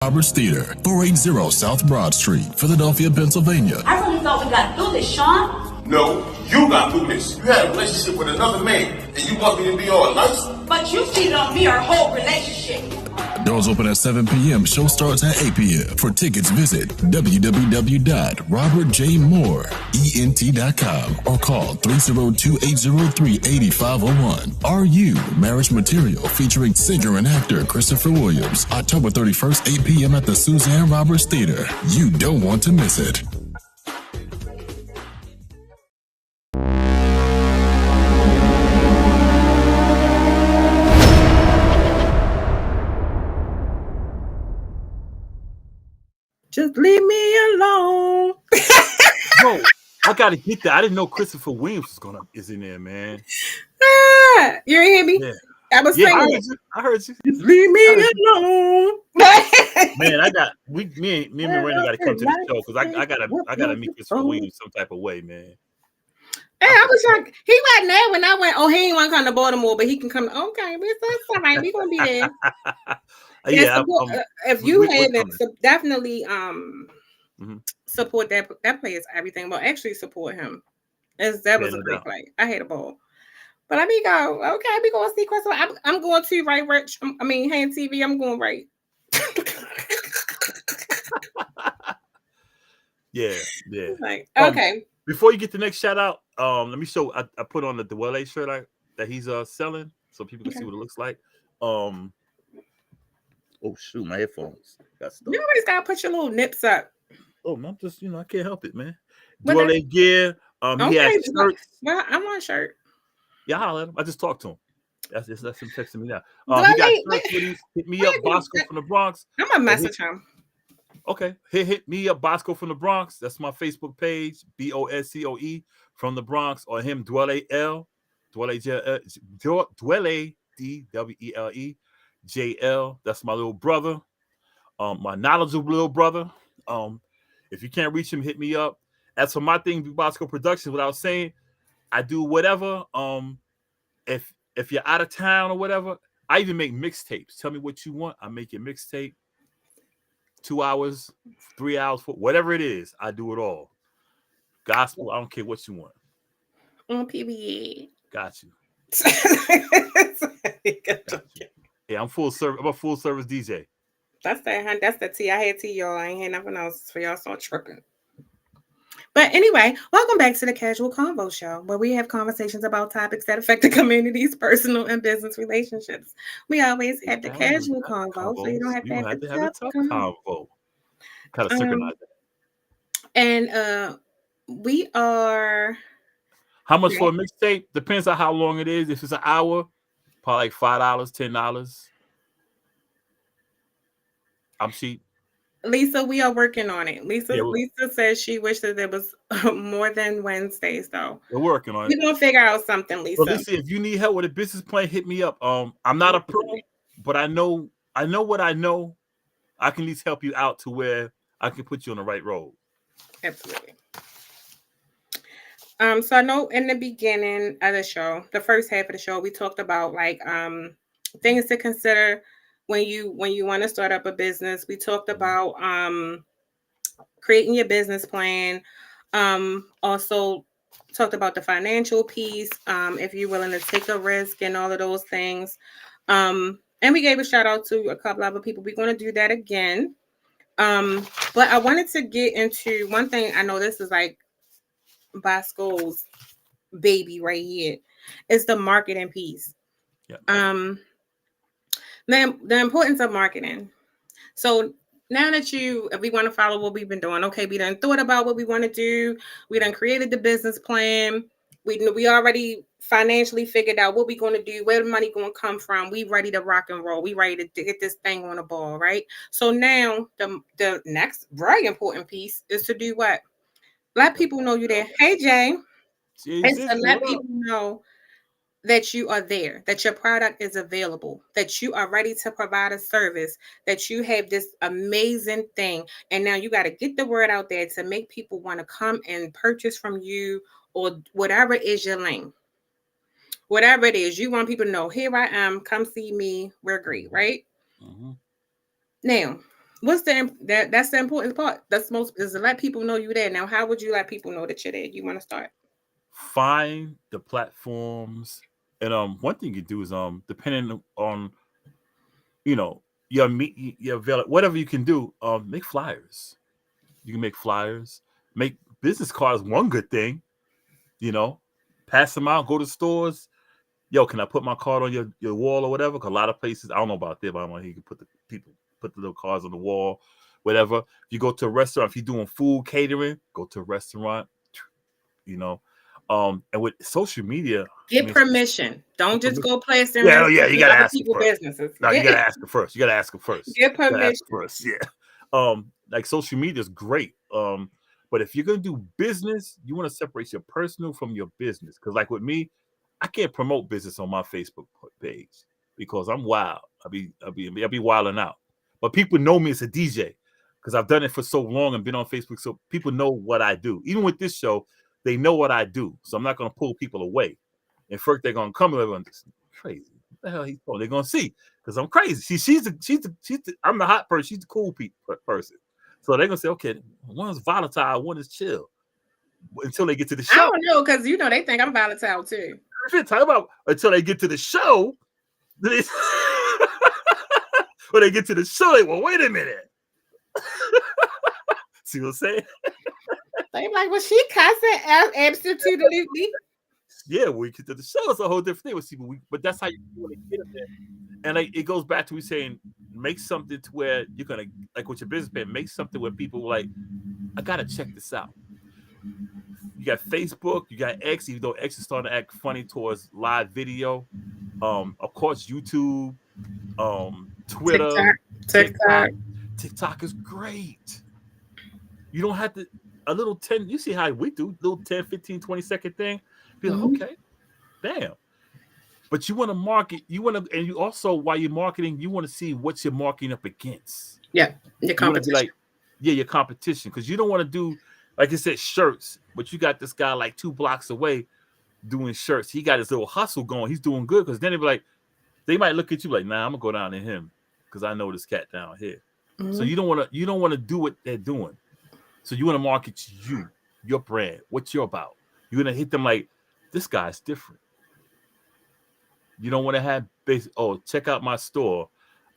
Roberts Theater, 480 South Broad Street, Philadelphia, Pennsylvania. I really thought we got through this, Sean. No, you got through this. You had a relationship with another man, and you want me to be all nice? But you cheated on me our whole relationship. Doors open at 7 p.m. Show starts at 8 p.m. For tickets, visit www.robertjmoore.ent.com or call 302-803-8501. Are You Marriage Material featuring singer and actor Christopher Williams, October 31st, 8 p.m. at the Suzanne Roberts Theater. You don't want to miss it. Just leave me alone. Bro, I gotta get that. I didn't know Christopher Williams is in there, man. You ain't hear me? Yeah. I was saying, I heard you. just leave me alone. Man, me and Miranda gotta come to the show because I gotta meet Christopher Williams some type of way, man. Hey, I was like, he wasn't there when I went. Oh, he ain't want to come to Baltimore, but he can come. Okay, it's all right. We gonna be there. Yeah, if you have it, so definitely support that. That play is everything. Well, actually support him. That was a great play. I had a ball. But let me go. Okay, we gonna see Christopher. I'm going to right, Rich. Hand TV. I'm going right. yeah. Like, okay. Before you get the next shout out, let me show. I put on the Dwelle shirt that he's selling, so people can see what it looks like. Oh shoot, my headphones got stuck. You always gotta put your little nips up. Oh, I'm just I can't help it, man. Dwelle gear. He has shirts. Well, I want a shirt. Yeah, holla at him. I just talked to him. That's him texting me now. He got shirts. Hit me up, Bosco from the Bronx. I'm gonna message him. Okay, hit me up, Bosco from the Bronx. That's my Facebook page, BOSCOE from the Bronx, or him, Dwelle Dwelle DWELE JL. That's my little brother, my knowledgeable little brother. If you can't reach him, hit me up. As for my thing, Bosco Productions, what I was saying, I do whatever. If you're out of town or whatever, I even make mixtapes. Tell me what you want. I make your mixtape. 2 hours, 3 hours, whatever it is, I do it all. Gospel, I don't care what you want. On PBA. Got you. Yeah, I'm full service. I'm a full service DJ. That's the T. I had T, y'all. I ain't had nothing else for y'all, so I'm tripping. But anyway, welcome back to the Kazual Konvo Show, where we have conversations about topics that affect the community's personal and business relationships. We always have the Kazual Konvo, so you don't have to have the tough convo. Kind of synchronize that. And we are. How much for a mixtape? Depends on how long it is. If it's an hour, probably like $5, $10. I'm cheap. Lisa, we are working on it. Lisa says she wishes there was more than Wednesdays, though. We're working on it. We're gonna figure out something, Lisa. Well, Lisa, if you need help with a business plan, hit me up. I'm not a pro, but I know what I know. I can at least help you out to where I can put you on the right road. Absolutely. So I know in the beginning of the show, the first half of the show, we talked about like things to consider when you want to start up a business. We talked about creating your business plan. Also talked about the financial piece, if you're willing to take a risk and all of those things. And we gave a shout out to a couple other people. We're going to do that again. But I wanted to get into one thing. I know this is like Bosco's baby right here. It's the marketing piece. Yep. The importance of marketing. So now that if we want to follow what we've been doing, okay, we done thought about what we want to do. We done created the business plan. We already financially figured out what we're going to do, where the money going to come from. We ready to rock and roll. We ready to get this thing on the ball, right? So now the next very important piece is to do what? Let people know you're there. Hey, Jay. It's to let people know that you are there, that your product is available, that you are ready to provide a service, that you have this amazing thing. And now you got to get the word out there to make people want to come and purchase from you or whatever is your lane. Whatever it is, you want people to know, here I am, come see me. We're great, right? Mm-hmm. Now, What's that's the important part. That's most is to let people know you're there. Now, how would you let people know that you're there? You want to start? Find the platforms, and one thing you do is depending on your meet your whatever you can do, make flyers. You can make flyers, make business cards. One good thing, you know, pass them out. Go to stores. Yo, can I put my card on your wall or whatever? Because a lot of places, I don't know about there, but I don't know, you can put the little cards on the wall, whatever. If you go to a restaurant, if you're doing food catering, go to a restaurant, you know. And with social media, I Get mean, permission. Don't just permission. go placing Yeah, restaurants yeah, you in gotta other ask them people's first. businesses. No, you gotta ask them first. You gotta ask them first. Get You gotta ask them permission. first. Yeah. Like social media is great. But if you're gonna do business, you want to separate your personal from your business. Because like with me, I can't promote business on my Facebook page because I'm wild. I'll be wilding out. But people know me as a DJ because I've done it for so long and been on Facebook. So people know what I do. Even with this show, they know what I do. So I'm not gonna pull people away. And first they're gonna come and everyone this crazy. What the hell he's doing? They're gonna see because I'm crazy. I'm the hot person. She's the cool person. So they're gonna say, okay, one's volatile, one is chill. Until they get to the I show. don't know because they think I'm volatile too. Talk about until they get to the show. When they get to the show, they well, wait a minute. See what I'm saying? They like, well, she cussing absolutely. Yeah, when we get to the show, it's a whole different thing with people. But that's how you want to get them there. And it goes back to me saying, make something to where you're gonna like with your business plan, make something where people like, I gotta check this out. You got Facebook, you got X, even though X is starting to act funny towards live video. Of course, YouTube, Twitter, TikTok is great. You don't have to a little 10, you see how we do, little 10, 15, 20-second thing. Be like, okay, damn. But you want to market, and you also, while you're marketing, you want to see what you're marketing up against. Yeah, your competition. Like, yeah, your competition. Because you don't want to do, like I said, shirts, but you got this guy like 2 blocks away doing shirts. He got his little hustle going. He's doing good. Because then they might look at you like, nah, I'm gonna go down to him because I know this cat down here. So you don't want to do what they're doing. So you want to market your brand, what you're about. You're gonna hit them like, this guy's different. You don't want to have check out my store.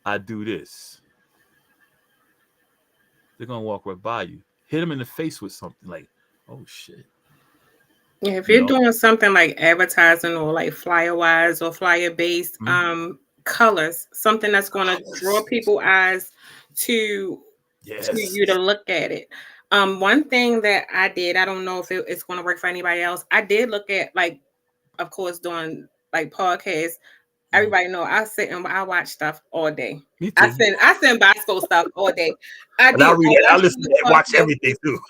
I do this. They're gonna walk right by you. Hit them in the face with something like, oh shit. Yeah, if you're doing something like advertising or like flyer wise or flyer based, colors, something that's gonna draw people's eyes to you to look at it. One thing that I did, I don't know if it's gonna work for anybody else. I did look at, like, of course, doing like podcasts. Everybody know I sit and I watch stuff all day. Me too. I send Bosco stuff all day. I listen and watch everything too.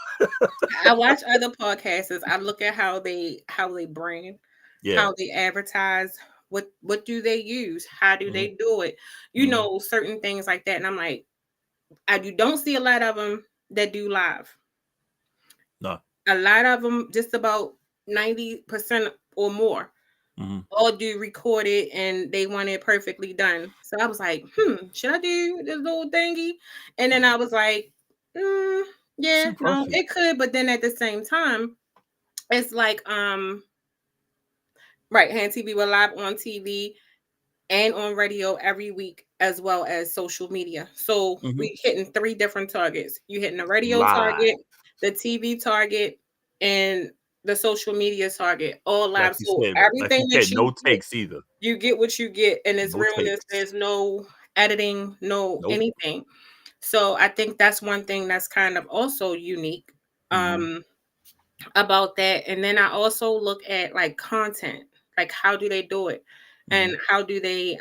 I watch other podcasts. I look at how they brand, how they advertise, what do they use, how do they do it, certain things like that. And I'm like, you don't see a lot of them that do live. No, a lot of them, just about 90% or more. All do record it and they want it perfectly done. So I was like, should I do this little thingy? And then I was like, yeah, no, it could. But then at the same time, it's like, right, Hand TV, we're live on TV and on radio every week, as well as social media. So we hitting 3 different targets. You hitting the radio target, the TV target, and the social media target, all live. So everything that you no get, takes either. You get what you get, and it's realness. There's no editing, anything. So I think that's one thing that's kind of also unique about that. And then I also look at like content, like how do they do it, and how do they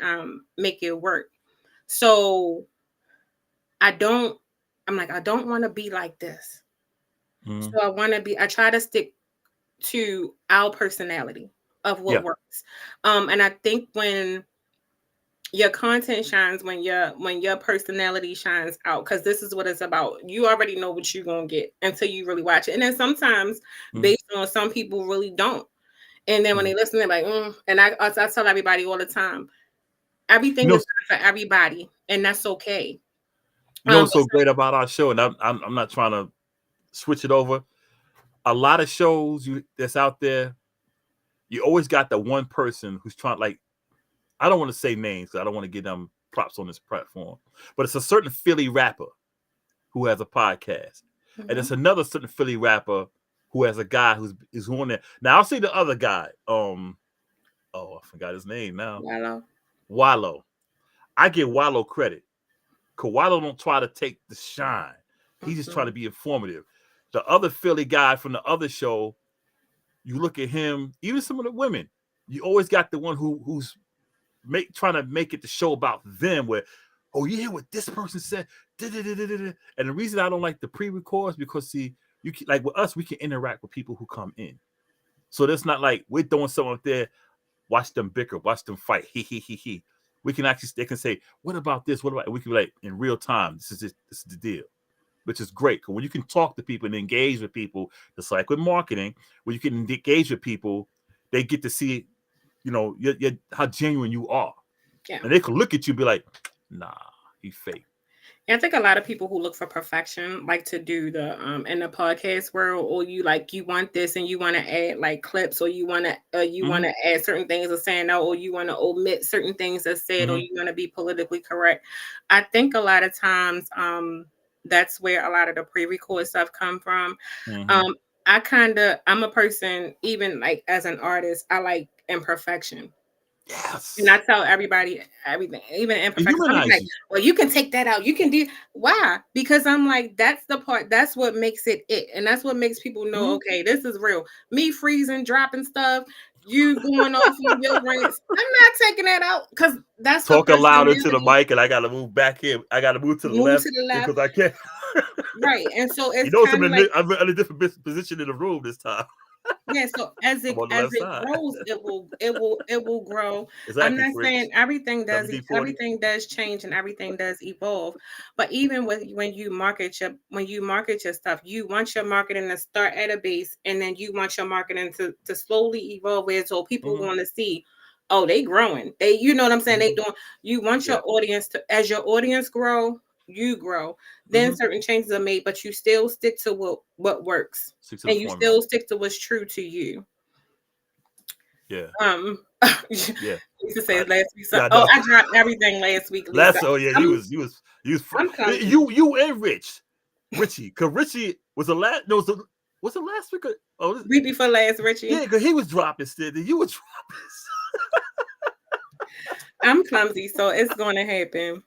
make it work. So I don't want to be like this. So I try to stick to our personality of what works. And I think when your content shines, when your personality shines out, because this is what it's about. You already know what you're gonna get until you really watch it. And then sometimes based on some people really don't. And then when they listen, they're like, and I tell everybody all the time, everything is not for everybody, and that's okay. You know what's so great about our show, and I'm not trying to switch it over. A lot of shows that's out there, you always got the one person who's trying, like, I don't want to say names because I don't want to give them props on this platform, but it's a certain Philly rapper who has a podcast, and it's another certain Philly rapper who has a guy who's on there. Now I'll say the other guy. I forgot his name now. Wallow. I give Wallow credit. Cause Wallow don't try to take the shine. He's just trying to be informative. The other Philly guy from the other show, you look at him, even some of the women, you always got the one who's trying to make it the show about them where, oh, you hear what this person said? And the reason I don't like the pre-records because see, you can, like with us, we can interact with people who come in. So that's not like we're throwing someone up there, watch them bicker, watch them fight. He. We can actually, they can say, what about this? What about, we can be like in real time, this is the deal, which is great. Because when you can talk to people and engage with people, just like with marketing, when you can engage with people, they get to see, how genuine you are. Yeah. And they can look at you and be like, nah, he fake. I think a lot of people who look for perfection like to do the in the podcast world, or you want this and you want to add like clips, or you want to want to add certain things or saying no, or you want to omit certain things that said, or you want to be politically correct. I think a lot of times that's where a lot of the pre-record stuff come from. I'm a person, even like as an artist, I like imperfection. Yes. And I tell everybody everything, even imperfections. I'm like, well, you can take that out. You can do why? Because I'm like, that's the part, that's what makes it. And that's what makes people know, okay, this is real. Me freezing, dropping stuff, you going off on your rants. I'm not taking that out because that's talking louder to the mic, and I gotta move back here. I gotta move to the left because I can't. Right. And so it's I'm in a different position in the room this time. Yeah, so as it grows, it will grow. Exactly, I'm not saying everything does change and everything does evolve, but even when you market your stuff, you want your marketing to start at a base, and then you want your marketing to slowly evolve it, so people want to see, oh, they growing. They, you know what I'm saying? They doing. You want your audience to, as your audience grow, you grow. Then certain changes are made, but you still stick to what works, and you still stick to what's true to you. Yeah. Yeah. Lisa says last week. So, I dropped everything last week. Lisa. He was. You and Richie, because Richie was the last. No, was it last week? Week before last, Richie. Yeah, because he was dropping still. You were dropping. I'm clumsy, so it's going to happen.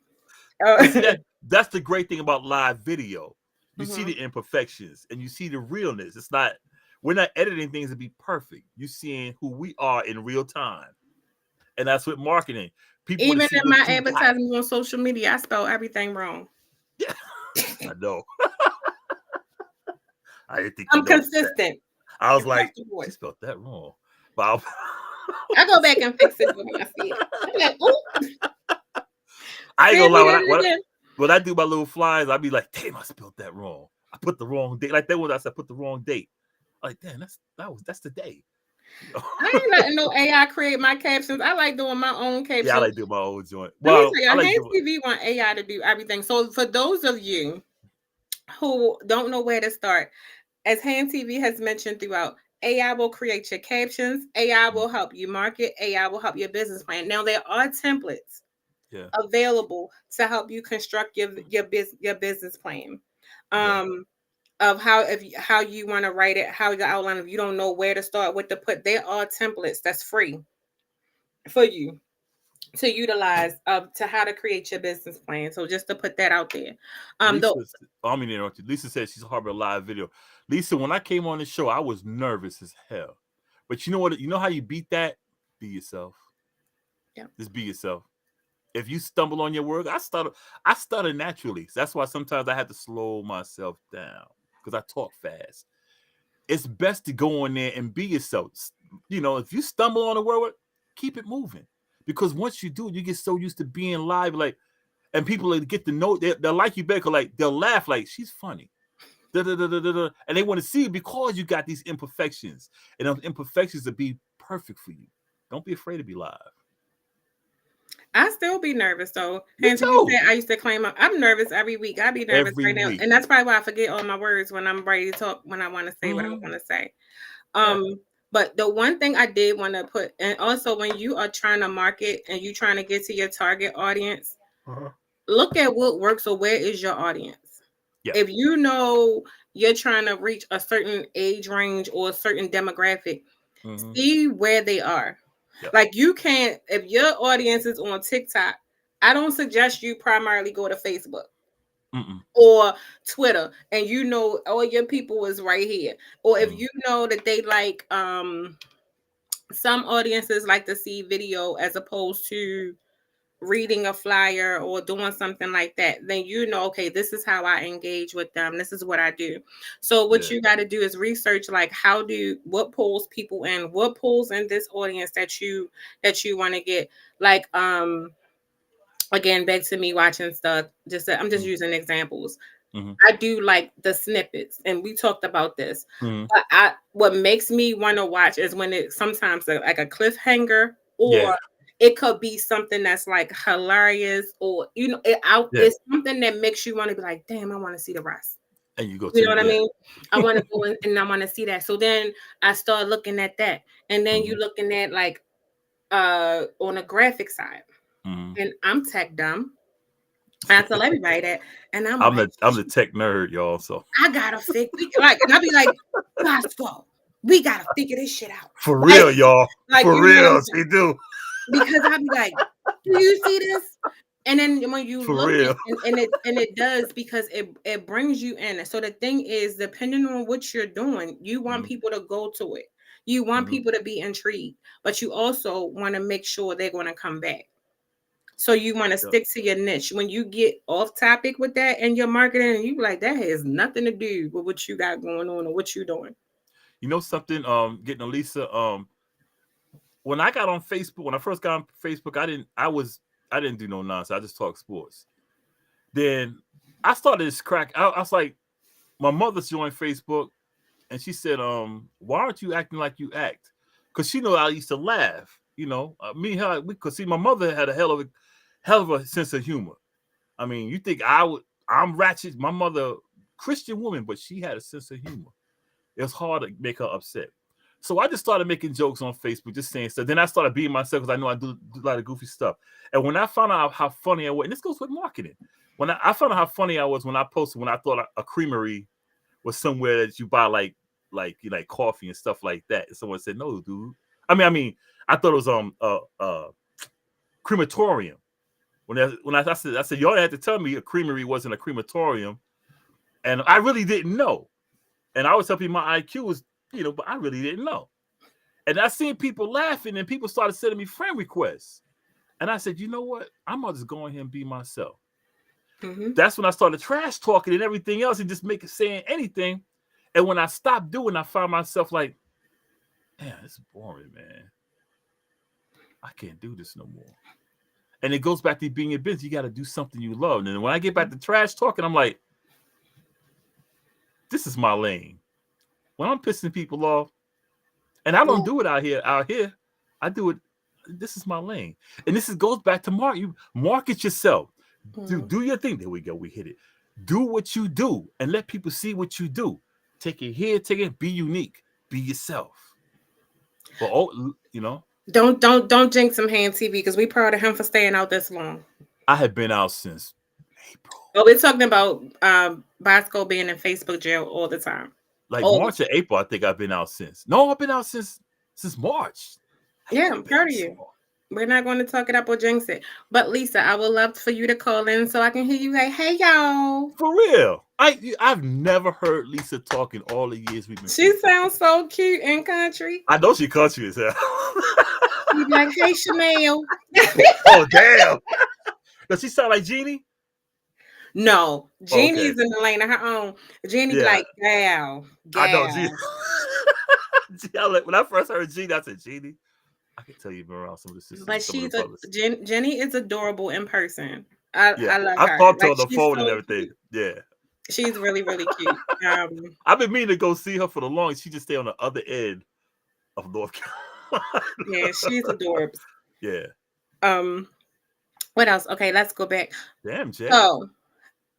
That's the great thing about live video. You see the imperfections and you see the realness. It's not, we're not editing things to be perfect. You're seeing who we are in real time. And that's with marketing. People even in my advertising on social media, I spell everything wrong. Yeah. I know. I didn't think I'm consistent. That. I was like, she spelled that wrong. But I go back and fix it when I see it. I'm like, ooh. I ain't gonna lie. When I do my little flyers, I'll be like, damn, I spelled that wrong. I put the wrong date. Like that one, I said, put the wrong date. I'm like, damn, that's the day. I ain't letting no AI create my captions. I like doing my own captions. Yeah, I like doing my own joint. Well, Hands TV want AI to do everything. So for those of you who don't know where to start, as Hands TV has mentioned throughout, AI will create your captions. AI will help you market. AI will help your business plan. Now there are templates available to help you construct your business plan. Of how you want to write it, how you outline. If you don't know where to start, what to put, there are templates that's free for you to utilize to how to create your business plan. So just to put that out there. Lisa said she's harboring a live video. Lisa, when I came on the show, I was nervous as hell. But you know what? You know how you beat that? Be yourself. Yeah. Just be yourself. If you stumble on your work, I stutter naturally. So that's why sometimes I have to slow myself down because I talk fast. It's best to go in there and be yourself. You know, if you stumble on a word, keep it moving. Because once you do, you get so used to being live, like, and people get to know, they'll like you better, like, they'll laugh like, she's funny. And they want to see it because you got these imperfections. And those imperfections will be perfect for you. Don't be afraid to be live. I still be nervous though. Me And you too. said I used to claim I'm nervous every week. I be nervous Every right now. week. And that's probably why I forget all my words when I'm ready to talk, when I want to say what I Mhm. want to say. Yeah. But the one thing I did want to put, and also when you are trying to market and you trying to get to your target audience, Uh-huh. look at what works or where is your audience. Yeah. If you know you're trying to reach a certain age range or a certain demographic, Mhm. see where they are. Yeah. Like you can't, if your audience is on TikTok, I don't suggest you primarily go to Facebook Mm-mm. or Twitter and you know all your people is right here. Or if Mm. you know that they like some audiences like to see video as opposed to reading a flyer or doing something like that, then you know, okay, this is how I engage with them. This is what I do. So what Yeah. you got to do is research like what pulls people in, what pulls in this audience that you want to get. Like again, back to me watching stuff. I'm just Mm. using examples. Mhm. I do like the snippets, and we talked about this. Mhm. But what makes me want to watch is when it sometimes like a cliffhanger, Yeah. or it could be something that's like hilarious, or Yeah. it's something that makes you want to be like, damn, I want to see the rest. And you go You to know the what I yeah. mean? I want to go in and I want to see that. So then I start looking at that, and then you Mhm. looking at like on a graphic side, Mhm. and I'm tech dumb. I tell everybody that, and I'm I'm like, the tech nerd, y'all. So I gotta and I'll be like, Bosco, we gotta figure this shit out. for Like, real, y'all. like For you know what I'm real, saying? they do. Because I'll be like, do you see this? And then when you For look real. and it does because it brings you in. So the thing is, depending on what you're doing, you want Mhm. people to go to it. You want Mhm. people to be intrigued, but you also want to make sure they're going to come back. So you want to Yeah. stick to your niche. When you get off topic with that and your marketing, you be like, that has nothing to do with what you got going on or what you're doing. You know something? Getting Elisa. When I got on Facebook, when I first got on Facebook, I didn't do no nonsense. I just talked sports. Then I started this crack. I was like, my mother's joined Facebook, and she said, why aren't you acting like you act? Because she know I used to laugh. You know, me and her. Because see, my mother had a hell of a sense of humor. I mean, you think I'm ratchet? My mother, Christian woman, but she had a sense of humor. It was hard to make her upset. So I just started making jokes on Facebook, just saying stuff. Then I started being myself because I know I do a lot of goofy stuff. And when I found out how funny I was, and this goes with marketing, when I found out how funny I was when I posted, when I thought a creamery was somewhere that you buy like coffee and stuff like that. And someone said, "No, dude." I mean, I thought it was crematorium. When I said y'all had to tell me a creamery wasn't a crematorium, and I really didn't know. And I was telling people my IQ was, but I really didn't know. And I seen people laughing, and people started sending me friend requests. And I said, you know what? I'm gonna just go in here and be myself. Mm-hmm. That's when I started trash talking and everything else, and just saying anything. And when I stopped doing, I found myself like, man, this is boring, man. I can't do this no more. And it goes back to being in business. You got to do something you love. And when I get back to trash talking, I'm like, this is my lane. When I'm pissing people off, and I don't do it out here. I do it. This is my lane. And goes back to you market yourself. Do your thing. There we go. We hit it. Do what you do and let people see what you do. Take it here, take it. Be unique. Be yourself. But Don't jinx him, Hand TV, because we proud of him for staying out this long. I have been out since April. Oh, we're talking about Bosco being in Facebook jail all the time. Like March or April, I think I've been out since. No, I've been out since March. Yeah, I'm proud of you. We're not going to talk it up or jinx it. But Lisa, I would love for you to call in so I can hear you like, hey y'all. For real. I've never heard Lisa talk in all the years we've been. She sounds so cute and country. I know she country as hell. She's like, hey Chanel. Oh damn. Does she sound like Jeannie? No, Jeannie's in the lane of her own. Jeannie like, gal. I know Jeannie. When I first heard Jeannie, I said, Jeannie. I can tell you've been around some of the sisters. But Jenny is adorable in person. I love her. I've talked to her on the phone and everything. Cute. Yeah. She's really, really cute. I've been meaning to go see her for the longest. She just stay on the other end of North Carolina. Yeah, she's adorable. Yeah. What else? Okay, let's go back. Damn, Jay. So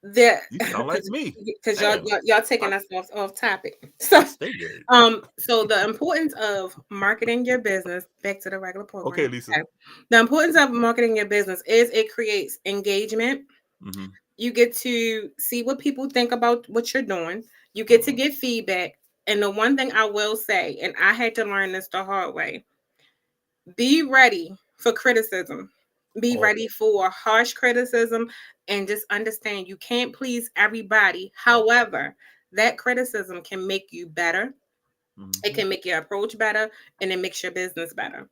the You sound like me. because Damn. y'all taking us off topic. So Stay good. so the importance of marketing your business, back to the regular program. Okay, Lisa. Okay. The importance of marketing your business is it creates engagement. Mm-hmm. You get to see what people think about what you're doing. You get to Mm-hmm. get feedback. And the one thing I will say, and I had to learn this the hard way, be ready for criticism. Be Oh. ready for harsh criticism and just understand you can't please everybody. However, that criticism can make you better. Mm-hmm. It can make your approach better and it makes your business better.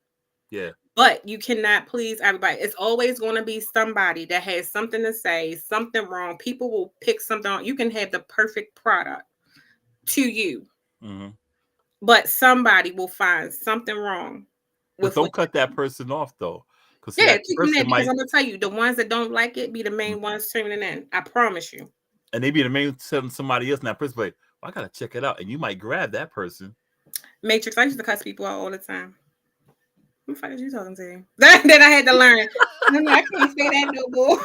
Yeah. But you cannot please everybody. It's always going to be somebody that has something to say, something wrong. People will pick something on. You can have the perfect product to you, Mm-hmm. but somebody will find something wrong But with don't what. cut that person off though, because Yeah, that keep them there person because might, I'm gonna tell you, the ones that don't like it be the main ones tuning in. I promise you. and they be the main telling somebody else, and that person, like, well, I gotta check it out, and you might grab that person. Matrix, I used to cuss people out all the time. Who the fuck is you talking to? Then I had to learn. No, I can't say that no more.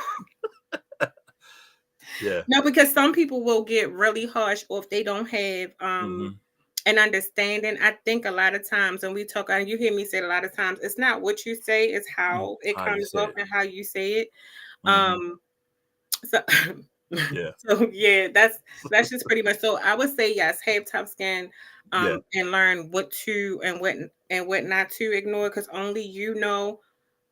Yeah. No, because some people will get really harsh, or if they don't have Mm-hmm. an understanding. I think a lot of times, and we talk, and you hear me say it a lot of times, it's not what you say, it's how it How you comes say off it. and how you say it. Mm-hmm. So, Yeah. so yeah, that's just pretty much. So I would say yes, have tough skin, Yeah. and learn what to and what not to ignore, because only you know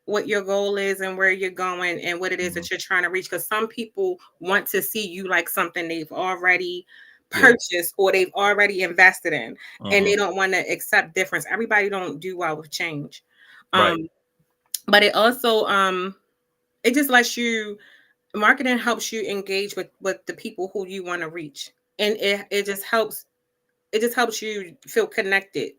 what your goal is and where you're going and what it is Mm-hmm. that you're trying to reach. Because some people want to see you like something they've already Yeah. purchased or they've already invested in, and Mm-hmm. they don't want to accept difference. Everybody don't do well with change. Right. But it also it just lets you, marketing helps you engage with the people who you want to reach, and it just helps you feel connected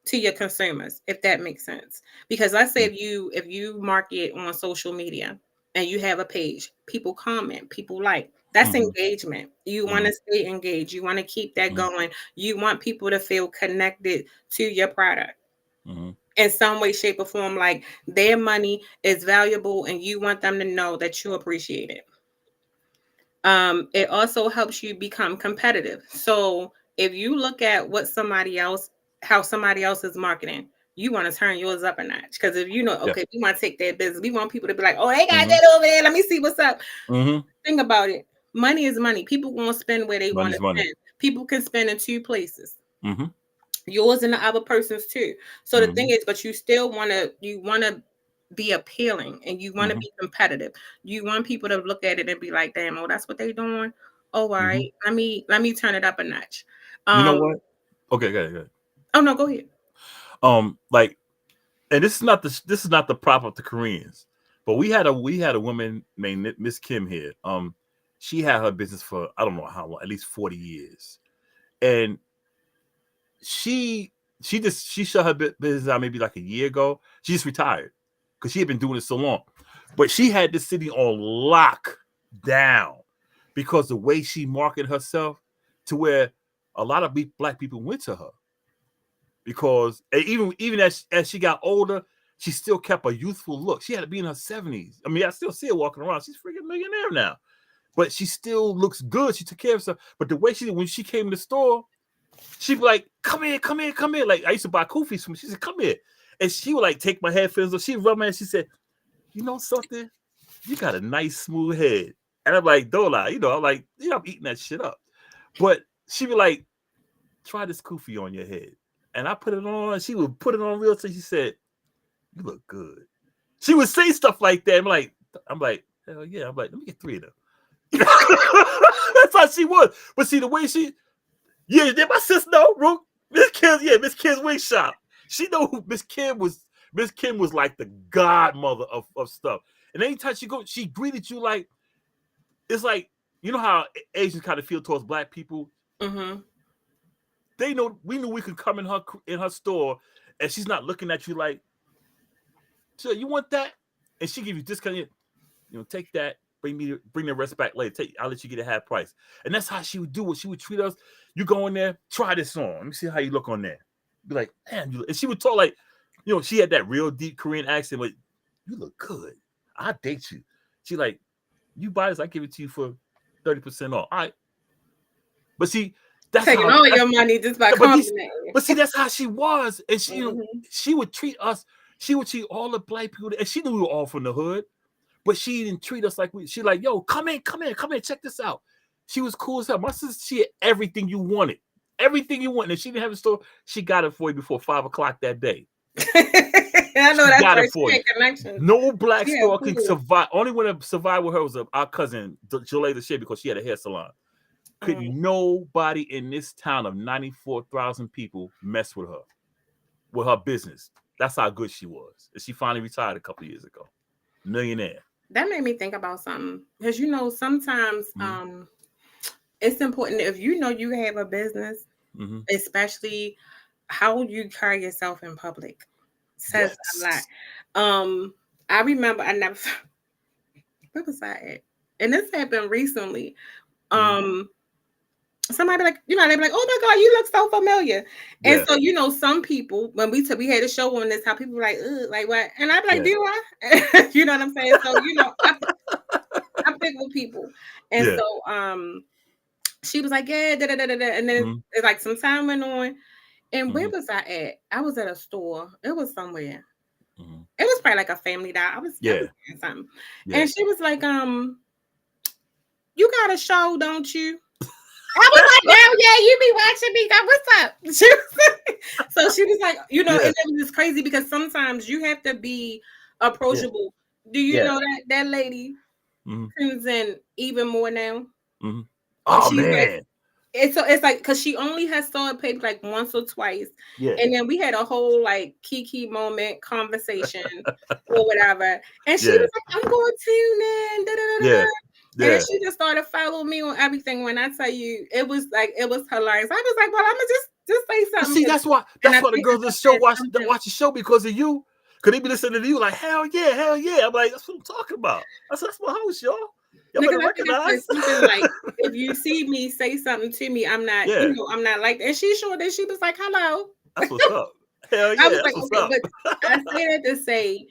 to your consumers, if that makes sense. Because let's say if you market on social media and you have a page, people comment, people like, that's Mm-hmm. engagement. You want Mm-hmm. to stay engaged, you want to keep that Mm-hmm. going, you want people to feel connected to your product Mm-hmm. in some way, shape, or form, like their money is valuable and you want them to know that you appreciate it. It also helps you become competitive. So if you look at how somebody else is marketing, you want to turn yours up a notch. Because if you know, Yeah. okay, we want to take that business, we want people to be like, oh, they got Mm-hmm. that over there. Let me see what's up. Mm-hmm. Think about it. Money is money. People won't spend where they want Money's to money. spend. People can spend in two places, Mm-hmm. yours and the other person's too. So the thing Mm-hmm. is, but you want to be appealing and you want to Mm-hmm. be competitive. You want people to look at it and be like, damn, oh, that's what they doing. Oh, all Mm-hmm. right. Let me turn it up a notch. You know Um, what? Okay, good. oh no, go ahead. Like, and this is not the prop of the Koreans, but we had a woman named Miss Kim here. She had her business for I don't know how long, at least 40 years, and she shut her business out maybe like a year ago. She just retired because she had been doing it so long, but she had this city on lock down because the way she marketed herself to where a lot of black people went to her because even as she got older, she still kept a youthful look. She had to be in her 70s. I mean, I still see her walking around. She's a freaking millionaire now, but she still looks good. She took care of herself. But the way when she came to the store, she'd be like, come here. Like, I used to buy kufis from her. She said, come here. And she would like take my headphones off. She'd rub my hand. She said, you know something? You got a nice smooth head. And I'm like, Dola, I'm like, I'm eating that shit up. But she'd be like, try this kufi on your head. And I put it on. She would put it on real time. She said, you look good. She would say stuff like that. I'm like, hell yeah. I'm like, let me get 3 of them. That's how she was. But see, the way did my sister know? Miss Kim's wing shop. She know who Miss Kim was. Miss Kim was like the godmother of stuff. And anytime she greeted you like, it's like, you know how Asians kind of feel towards black people? Mm-hmm. We knew we could come in her store and she's not looking at you like, so you want that? And she give you discount. Take that. Bring the rest back later. I'll let you get a half price. And that's how she would do it. She would treat us. You go in there, try this on. Let me see how you look on there. Be like, man, and she would talk like, she had that real deep Korean accent, but you look good. I date you. She like, you buy this, I give it to you for 30% off. All right. But see, that's Taking how all your money just by complimenting. but see, that's how she was. And she, Mhm. she would treat us, she would treat all the black people, and she knew we were all from the hood, but she didn't treat us like she like, yo, come in, check this out. She was cool as hell. My sister, she had everything you wanted. Everything you wanted. And she didn't have a store, she got it for you before 5 o'clock that day. I know She that's got right. it for She you. had connections. No black Yeah, store can cool. survive. Only one that survived with her was our cousin, Jalea the Shea, because she had a hair salon. Could nobody in this town of 94,000 people mess with her business? That's how good she was. And she finally retired a couple of years ago. Millionaire. That made me think about something. Because sometimes it's important if you have a business, especially how you carry yourself in public says a lot. I remember where was I at? And this happened recently. Somebody be like, they be like, oh my God, you look so familiar. And so, some people, when we had a show on this, how people were like, ugh, like what? And I'd be like, do I? You know what I'm saying? So, I pick with people. And so she was like, yeah, da, da, da, da, da. And then it's like some time went on. And where was I at? I was at a store. It was somewhere. It was probably like a Family Dollar. I was doing something. Yeah. And she was like, you got a show, don't you? I was like, hell yeah, you be watching me. God, what's up? So she was like, and it was just crazy because sometimes you have to be approachable. Yeah. Do you know that lady tunes in even more now? Oh man. It's like because she only has saw it page like once or twice, and then we had a whole like Kiki moment conversation or whatever, and she was like, "I'm going to tune in." Da, da, da, da. And then she just started following me on everything. When I tell you, it was hilarious. I was like, "Well, I'm gonna just say something." See, that's why the girls in the show watch the show because of you. Could they be listening to you like hell yeah? I'm like, that's what I'm talking about. That's my house, y'all. Y'all better recognize. Like, if you see me say something to me, I'm not, I'm not like that. And she sure that she was like, hello. That's what's up. Hell yeah. I was like, okay, but I say that to say,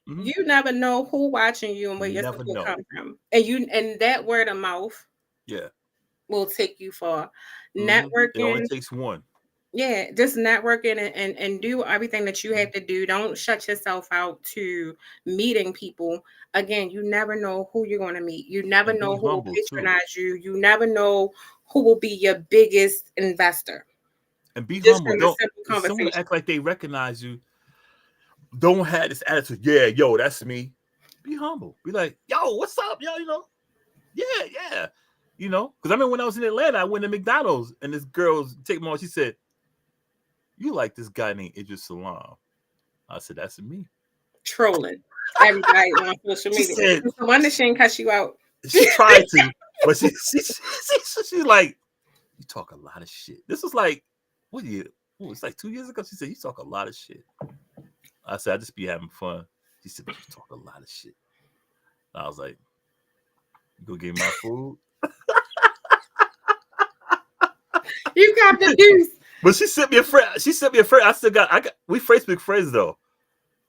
you never know who watching you and where your support comes from. And that word of mouth will take you far. Networking. It only takes one. Yeah, just networking and do everything that you have to do. Don't shut yourself out to meeting people. Again, you never know who you're going to meet. You never know who will patronize you. You never know who will be your biggest investor. And be humble. Don't someone act like they recognize you. Don't have this attitude. Yeah, yo, that's me. Be humble. Be like, yo, what's up, yo? Yeah. Because I remember when I was in Atlanta, I went to McDonald's and this girl take me on. She said, you like this guy named Idris Salam. I said, that's me. Trolling everybody on social media. Said, it's the one that she didn't cuss you out. She tried to, but she's like, you talk a lot of shit. This was like, it's like 2 years ago. She said, you talk a lot of shit. I said, I just be having fun. She said, but you talk a lot of shit. I was like, you go get my food? You got the deuce. But she sent me a friend. We Facebook friends though.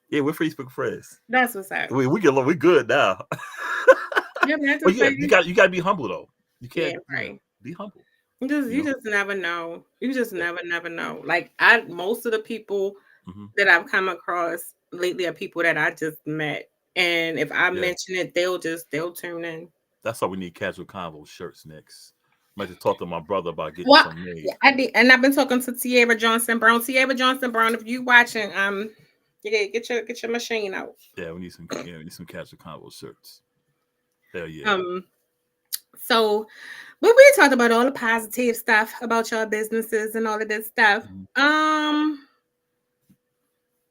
Yeah, we're Facebook friends. That's what's up. We good now. But you got to be humble though. You can't be humble. You just never know. You just never know. Like most of the people that I've come across lately are people that I just met, and if I mention it, they'll tune in. That's why we need Kazual Konvo shirts next. I might have talked to my brother about getting some made. I did, and I've been talking to Tierra Johnson Brown. If you watching, get your machine out. Yeah, we need some Kazual Konvo shirts. Hell yeah. So we talked about all the positive stuff about your businesses and all of this stuff.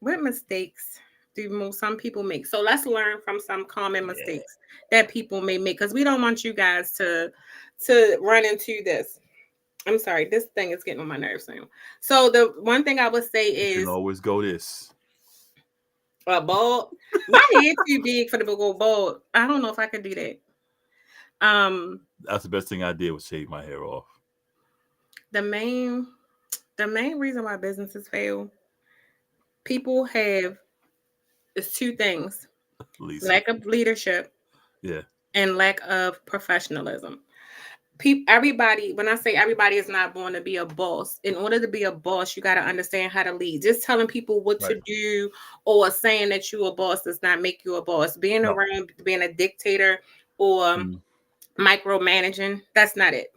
What mistakes do some people make? So let's learn from some common mistakes that people may make, because we don't want you guys to run into this. I'm sorry, this thing is getting on my nerves now. So the one thing I would say is, you can always go this. A bald. My head too big for the go bald. I don't know if I could do that. That's the best thing I did was shave my hair off. The main reason why businesses fail, people have, it's two things. Lisa. Lack of leadership. Yeah. And lack of professionalism. Everybody, when I say everybody is not born to be a boss, in order to be a boss, you got to understand how to lead. Just telling people what to do or saying that you're a boss does not make you a boss. Being around, being a dictator or micromanaging, that's not it.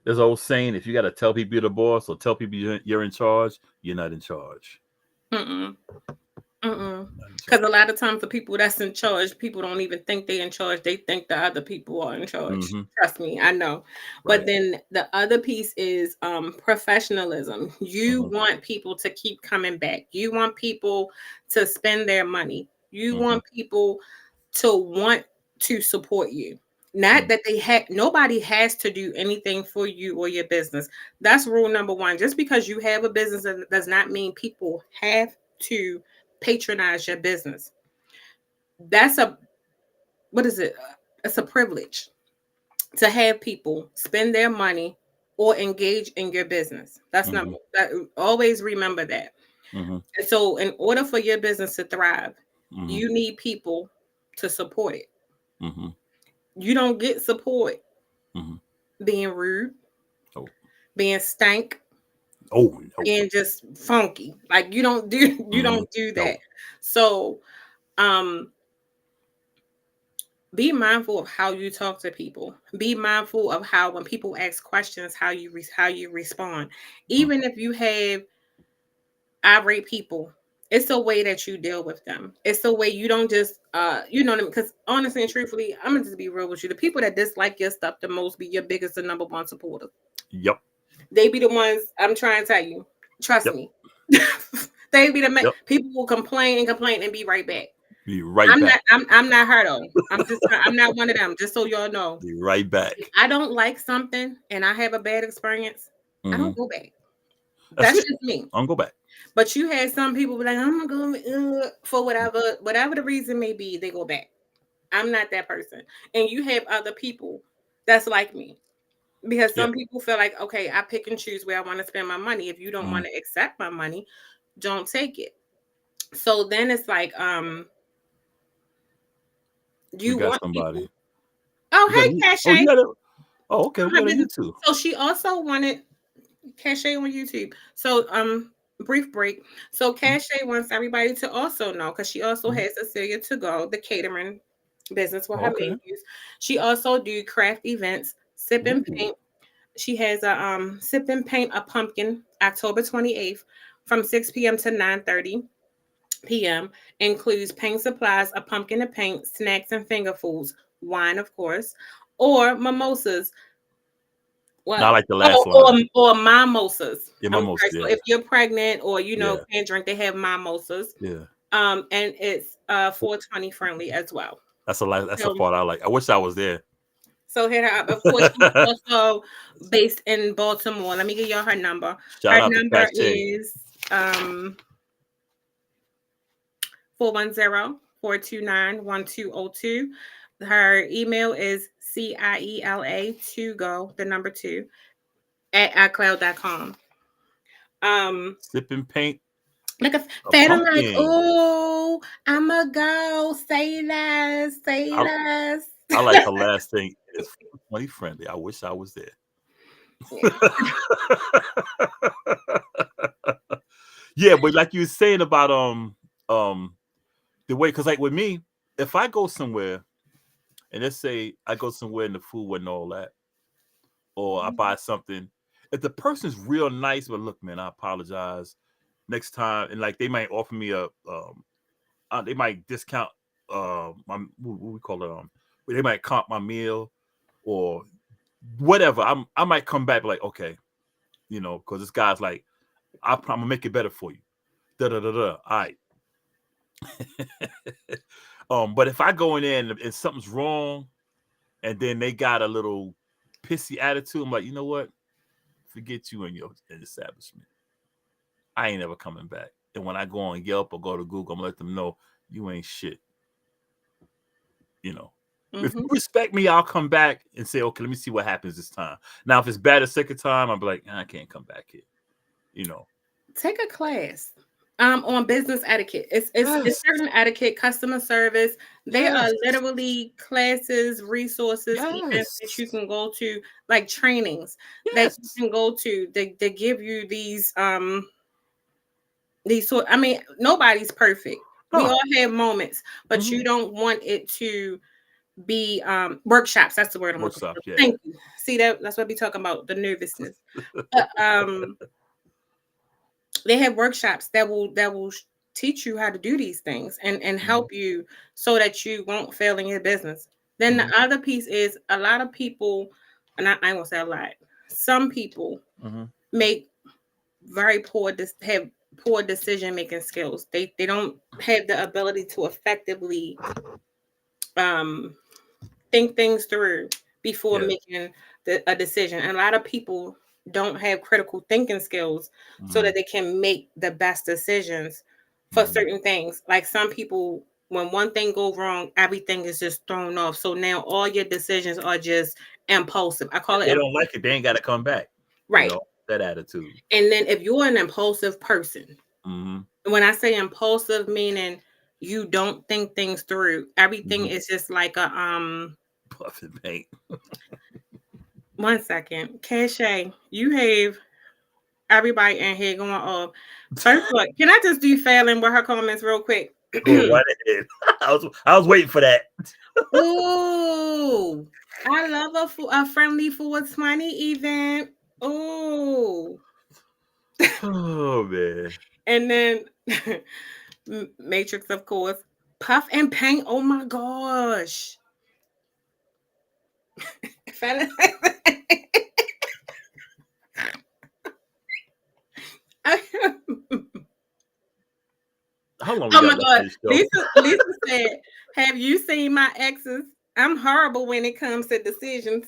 There's an old saying, if you got to tell people you're the boss or tell people you're in charge, you're not in charge. Because a lot of times the people that's in charge, people don't even think they're in charge. They think the other people are in charge. Trust me, I know. But then the other piece is professionalism. You want people to keep coming back. You want people to spend their money. You want people to want to support you. Not that nobody has to do anything for you or your business. That's rule number one. Just because you have a business does not mean people have to patronize your business. That's it's a privilege to have people spend their money or engage in your business. That's not that. Always remember that. And so in order for your business to thrive, you need people to support it. You don't get support being rude, being stank, being just funky. Like you don't do that. So be mindful of how you talk to people. Be mindful of how when people ask questions, how you respond. Even if you have irate people, it's a way that you deal with them. It's a way you don't just because honestly and truthfully, I'm gonna just be real with you. The people that dislike your stuff the most be your biggest and number one supporters. Yep. They be the ones I'm trying to tell you. Trust me. They be the people will complain and be right back. Be right back. I'm not her though. I'm not one of them. Just so y'all know. Be right back. If I don't like something and I have a bad experience, I don't go back. That's just me. I don't go back. But you had some people be like, I'm gonna go for whatever the reason may be, they go back. I'm not that person. And you have other people that's like me. Because some people feel like, okay, I pick and choose where I want to spend my money. If you don't want to accept my money, don't take it. So then it's like, you want somebody. People. Oh, hey, Cache. Okay. We too. So she also wanted Cache on YouTube. So brief break. So Cache wants everybody to also know because she also has Cecilia to go, the catering business with her menus. She also do craft events, sip and paint. She has a sip and paint a pumpkin October 28th from 6 p.m. to 9:30 p.m. Includes paint supplies, a pumpkin to paint, snacks and finger foods, wine, of course, or mimosas. Well, I like the last one. Or mimosas. Yeah, mimosas. So if you're pregnant or can't drink, they have mimosas. Yeah. And it's 420 friendly as well. That's the part I like. I wish I was there. So hit her up. Of course, she's also based in Baltimore. Let me give y'all her number. Her number is 410-429-1202. Her email is CIELA2go, the number 2, at iCloud.com. Sip and paint. Like a fat, I'm like, oh, I'ma go. Say less. I like her last thing. It's money friendly. I wish I was there. Yeah, but like you were saying about the way, because like with me, if I go somewhere and let's say I go somewhere and the food wasn't all that, or I buy something, if the person's real nice, but look, man, I apologize next time, and like they might offer me they might discount what we call it, they might comp my meal or whatever. I might come back like, okay, because this guy's like, I'm gonna make it better for you. All right. But if I go in there and something's wrong, and then they got a little pissy attitude, I'm like, you know what? Forget you and your establishment. I ain't ever coming back. And when I go on Yelp or go to Google, I'm gonna let them know you ain't shit. If you respect me, I'll come back and say, okay, let me see what happens this time. Now, if it's bad the second time, I'll be like, I can't come back here. Take a class. On business etiquette. It's certain etiquette, customer service. They are Yes. literally classes, resources, events that you Yes. can go to, like trainings that you Yes. can go to. They give you these sort. I mean, nobody's perfect. We No. all have moments, but Mhm. you don't want it to be workshops. That's the word I'm looking for. Workshops, yeah. Thank you. See that's what we talking about, the nervousness. Um they have workshops that will teach you how to do these things and Mhm. help you so that you won't fail in your business. Then the Mhm. other piece is a lot of people, and I ain't gonna say a lot, some people Mhm. make very have poor decision making skills. They don't have the ability to effectively um think things through before Yeah. making a decision. And a lot of people don't have critical thinking skills so that Mhm. they can make the best decisions for Mhm. certain things. Like some people, when one thing goes wrong, everything is just thrown off. So now all your decisions are just impulsive. I call If it they don't like it, they ain't got to come back. right. That attitude. And then if you're an impulsive person, Mhm. when I say impulsive, meaning you don't think things through, everything Mhm. is just like a Puff and paint. one second. Cache, you have everybody in here going off. First of all, can I just do Fallon with her comments real quick? Go right ahead. I was waiting for that. Ooh, I love a friendly 420 event. Ooh, Oh man. and then Matrix, of course. Puff and paint. Oh my gosh. Fallon- How long we Oh got my left God. in this show? Lisa said, have you seen my exes? I'm horrible when it comes to decisions.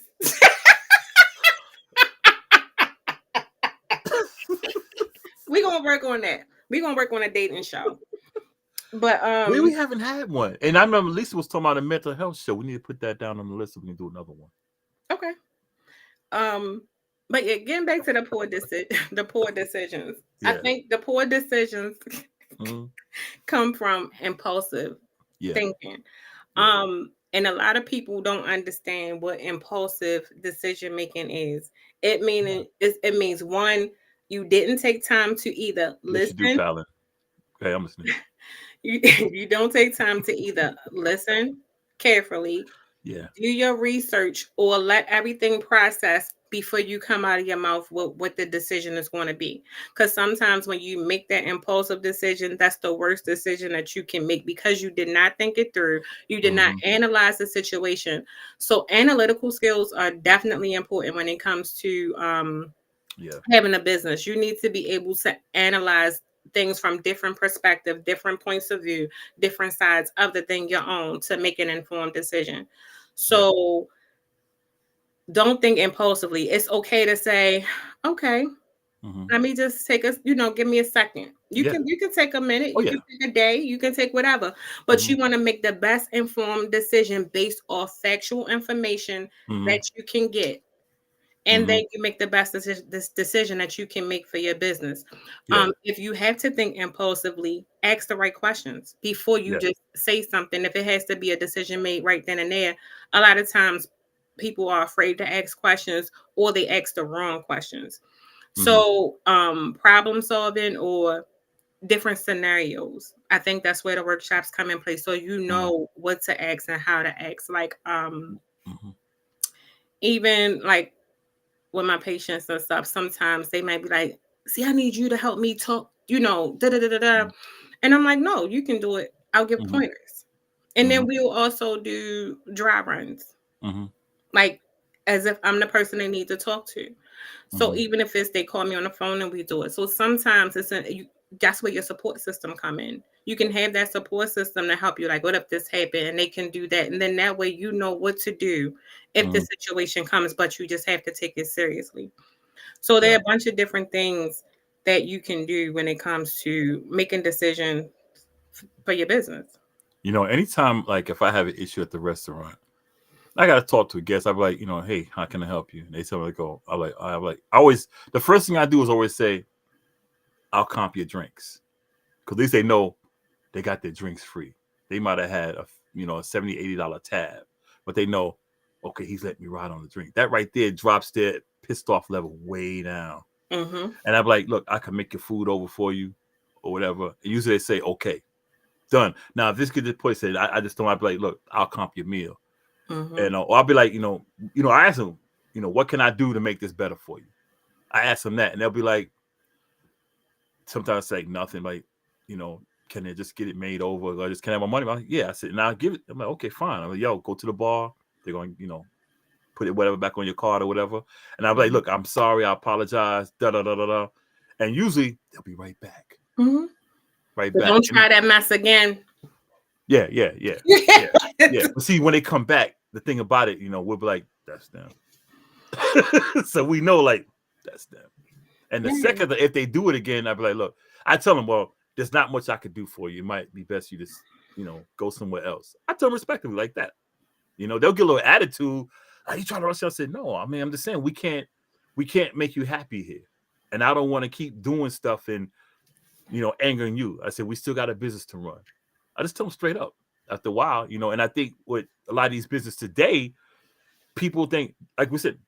We're gonna work on that. We're gonna work on a dating show. But We haven't had one. And I remember Lisa was talking about a mental health show. We need to put that down on the list so we can do another one. okay. Um but yeah, getting back to the poor the poor decisions. I Yeah. think the poor decisions Mhm. come from impulsive Yeah. thinking. Yeah. And a lot of people don't understand what impulsive decision making is. It means one, you didn't take time to either Yes, you do, listen, Fallon. Okay, I'm listening. you, you don't take time to either listen carefully, Yeah. do your research, or let everything process before you come out of your mouth what the decision is going to be. Because sometimes when you make that impulsive decision, that's the worst decision that you can make because you did not think it through. You did not Mhm. analyze the situation. So analytical skills are definitely important when it comes to Yeah. having a business. You need to be able to analyze things from different perspectives, different points of view, different sides other than your own to make an informed decision. Yeah. So don't think impulsively. It's okay to say, okay, Mhm. let me just take give me a second. Yeah. You can take a minute, Oh you yeah. can take a day, you can take whatever, but Mhm. you want to make the best informed decision based off factual information Mhm. that you can get. And then Mhm. you make the best decision that you can make for your business. Yeah. If you have to think impulsively, ask the right questions before you Yeah. just say something. If it has to be a decision made right then and there, a lot of times people are afraid to ask questions or they ask the wrong questions. Mhm. So, problem solving or different scenarios. I think that's where the workshops come in place. So you Mhm. know what to ask and how to ask. Like, Mhm. even like with my patients and stuff, sometimes they might be like, see, I need you to help me talk, da da da da da. And I'm like, no, you can do it. I'll give Mhm. pointers. And then Mhm. we'll also do dry runs, Mhm. like as if I'm the person they need to talk to. So Mhm. even if it's they call me on the phone and we do it. So sometimes that's where your support system come in. You can have that support system to help you. Like, what if this happened? And they can do that. And then that way you know what to do if the Mhm. situation comes, but you just have to take it seriously. So there Yeah. are a bunch of different things that you can do when it comes to making decisions for your business. Anytime like if I have an issue at the restaurant, I gotta talk to a guest. I'm like, hey, how can I help you? And they tell me like, oh, I always the first thing I do is always say, I'll comp your drinks. Because they say no, they got their drinks free. They might have had a $70, $80 tab, but they know, okay, he's letting me ride on the drink. That right there drops their pissed off level way down. Mm-hmm. And I'm like, look, I can make your food over for you or whatever. And usually they say, okay, done. Now, if this kid just point said, I just don't, I'd be like, look, I'll comp your meal. Mm-hmm. And or I'll be like, I ask them, what can I do to make this better for you? I ask them that, and they'll be like, sometimes say nothing, like, can they just get it made over? Or just can I have my money? I'm like, yeah. I said, now give it. I'm like, okay, fine. I'm like, yo, go to the bar. They're going, put it whatever back on your card or whatever. And I'm like, look, I'm sorry, I apologize. Da da da da da. And usually they'll be right back. Mm-hmm. Right But back. don't try that mess again. Yeah. But see, when they come back, the thing about it, we'll be like, that's them. So we know, like, that's them. And the second, if they do it again, I'd be like, look, I tell them, well, there's not much I could do for you. It might be best you just, go somewhere else. I tell them respectively like that. They'll get a little attitude. Are you trying to rush? I said, no, I mean, I'm just saying we can't make you happy here. And I don't want to keep doing stuff and, angering you. I said, we still got a business to run. I just tell them straight up after a while, and I think with a lot of these businesses today, people think, like we said,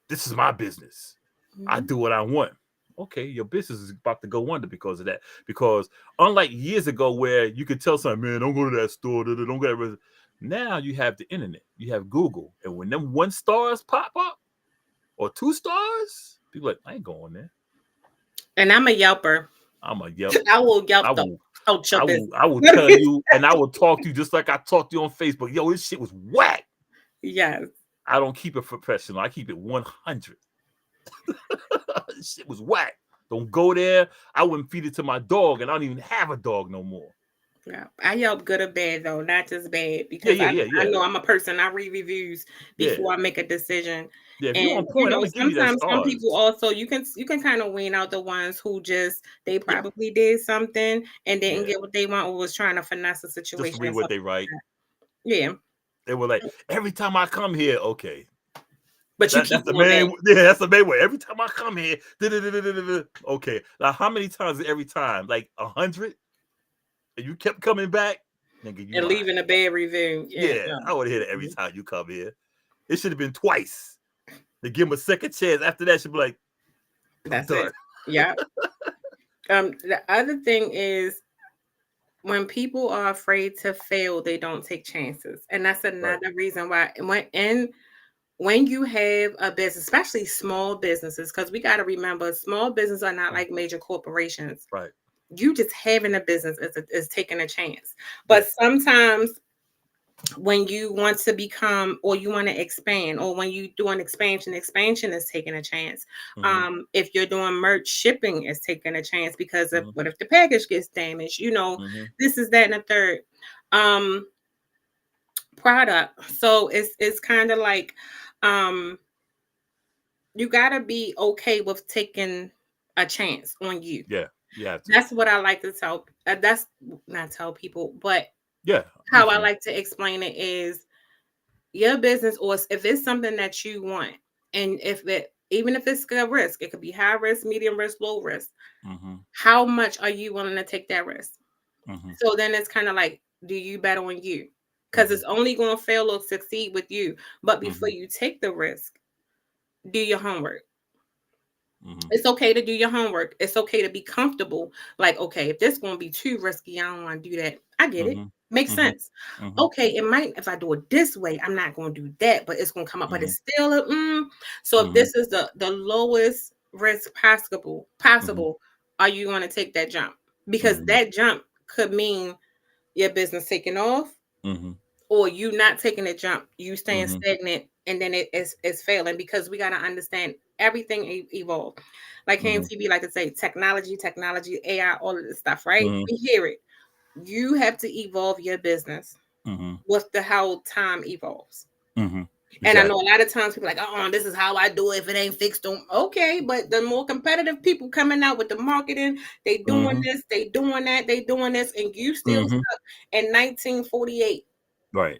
this is my business. Mm-hmm. I do what I want. Okay, your business is about to go under because of that. Because unlike years ago where you could tell someone, man, don't go to that store, don't go to that. Now you have the internet, you have Google. And when them 1 stars pop up or 2 stars, people are like, I ain't going there. And I'm a Yelper. I'm a Yelp. I will Yelp I will tell you, and I will talk to you just like I talked to you on Facebook. Yo, this shit was whack. Yes. I don't keep it professional. I keep it 100. Shit was whack. Don't go there. I wouldn't feed it to my dog, and I don't even have a dog no more. Yeah, I Yelp good or bad though, not just bad, because I know I'm a person. I read reviews before I make a decision. Yeah, if you're on point, I'm gonna give you that stars. Some people also you can kind of wean out the ones who just they probably did something and didn't get what they want or was trying to finesse a situation. Just read what they write. Yeah, they were like, every time I come here, okay. But that's the main. Yeah, that's the main way. Every time I come here, okay. Now, how many times every time? Like 100? And you kept coming back and leaving a bad review. Yeah, I would hear it every time you come here. It should have been twice. To give them a second chance. After that, should be like, that's it. Yeah. The other thing is when people are afraid to fail, they don't take chances, and that's another reason why. When you have a business, especially small businesses, because we got to remember, small businesses are not like major corporations. Right. You just having a business is taking a chance. But sometimes when you want to become or you want to expand, or when you do an expansion is taking a chance. Mm-hmm. If you're doing merch, shipping is taking a chance because of what if the package gets damaged? This is that and a third. Product. So it's kind of like you gotta be okay with taking a chance on you. Yeah. That's what I like to tell. That's not tell people, but how I like to explain it is your business, or if it's something that you want, and even if it's a risk, it could be high risk, medium risk, low risk. Mm-hmm. How much are you willing to take that risk? Mm-hmm. So then it's kind of like, do you bet on you? Because it's only going to fail or succeed with you. But before you take the risk, do your homework. Mm-hmm. It's okay to do your homework. It's okay to be comfortable. Like, okay, if this is going to be too risky, I don't want to do that. I get it. Makes sense. Mm-hmm. Okay, it might, if I do it this way, I'm not going to do that, but it's going to come up. But it's still So if this is the lowest risk possible, are you going to take that jump? Because that jump could mean your business taking off. Mm-hmm. Or you not taking a jump, you staying stagnant, and then it's failing, because we got to understand everything evolve. Like KMTV like to say, technology, AI, all of this stuff, right? We hear it. You have to evolve your business with how time evolves. And I know a lot of times people are like, oh, this is how I do it. If it ain't fixed, don't. Okay, but the more competitive people coming out with the marketing, they doing this, they doing that, they doing this, and you still stuck in 1948. Right.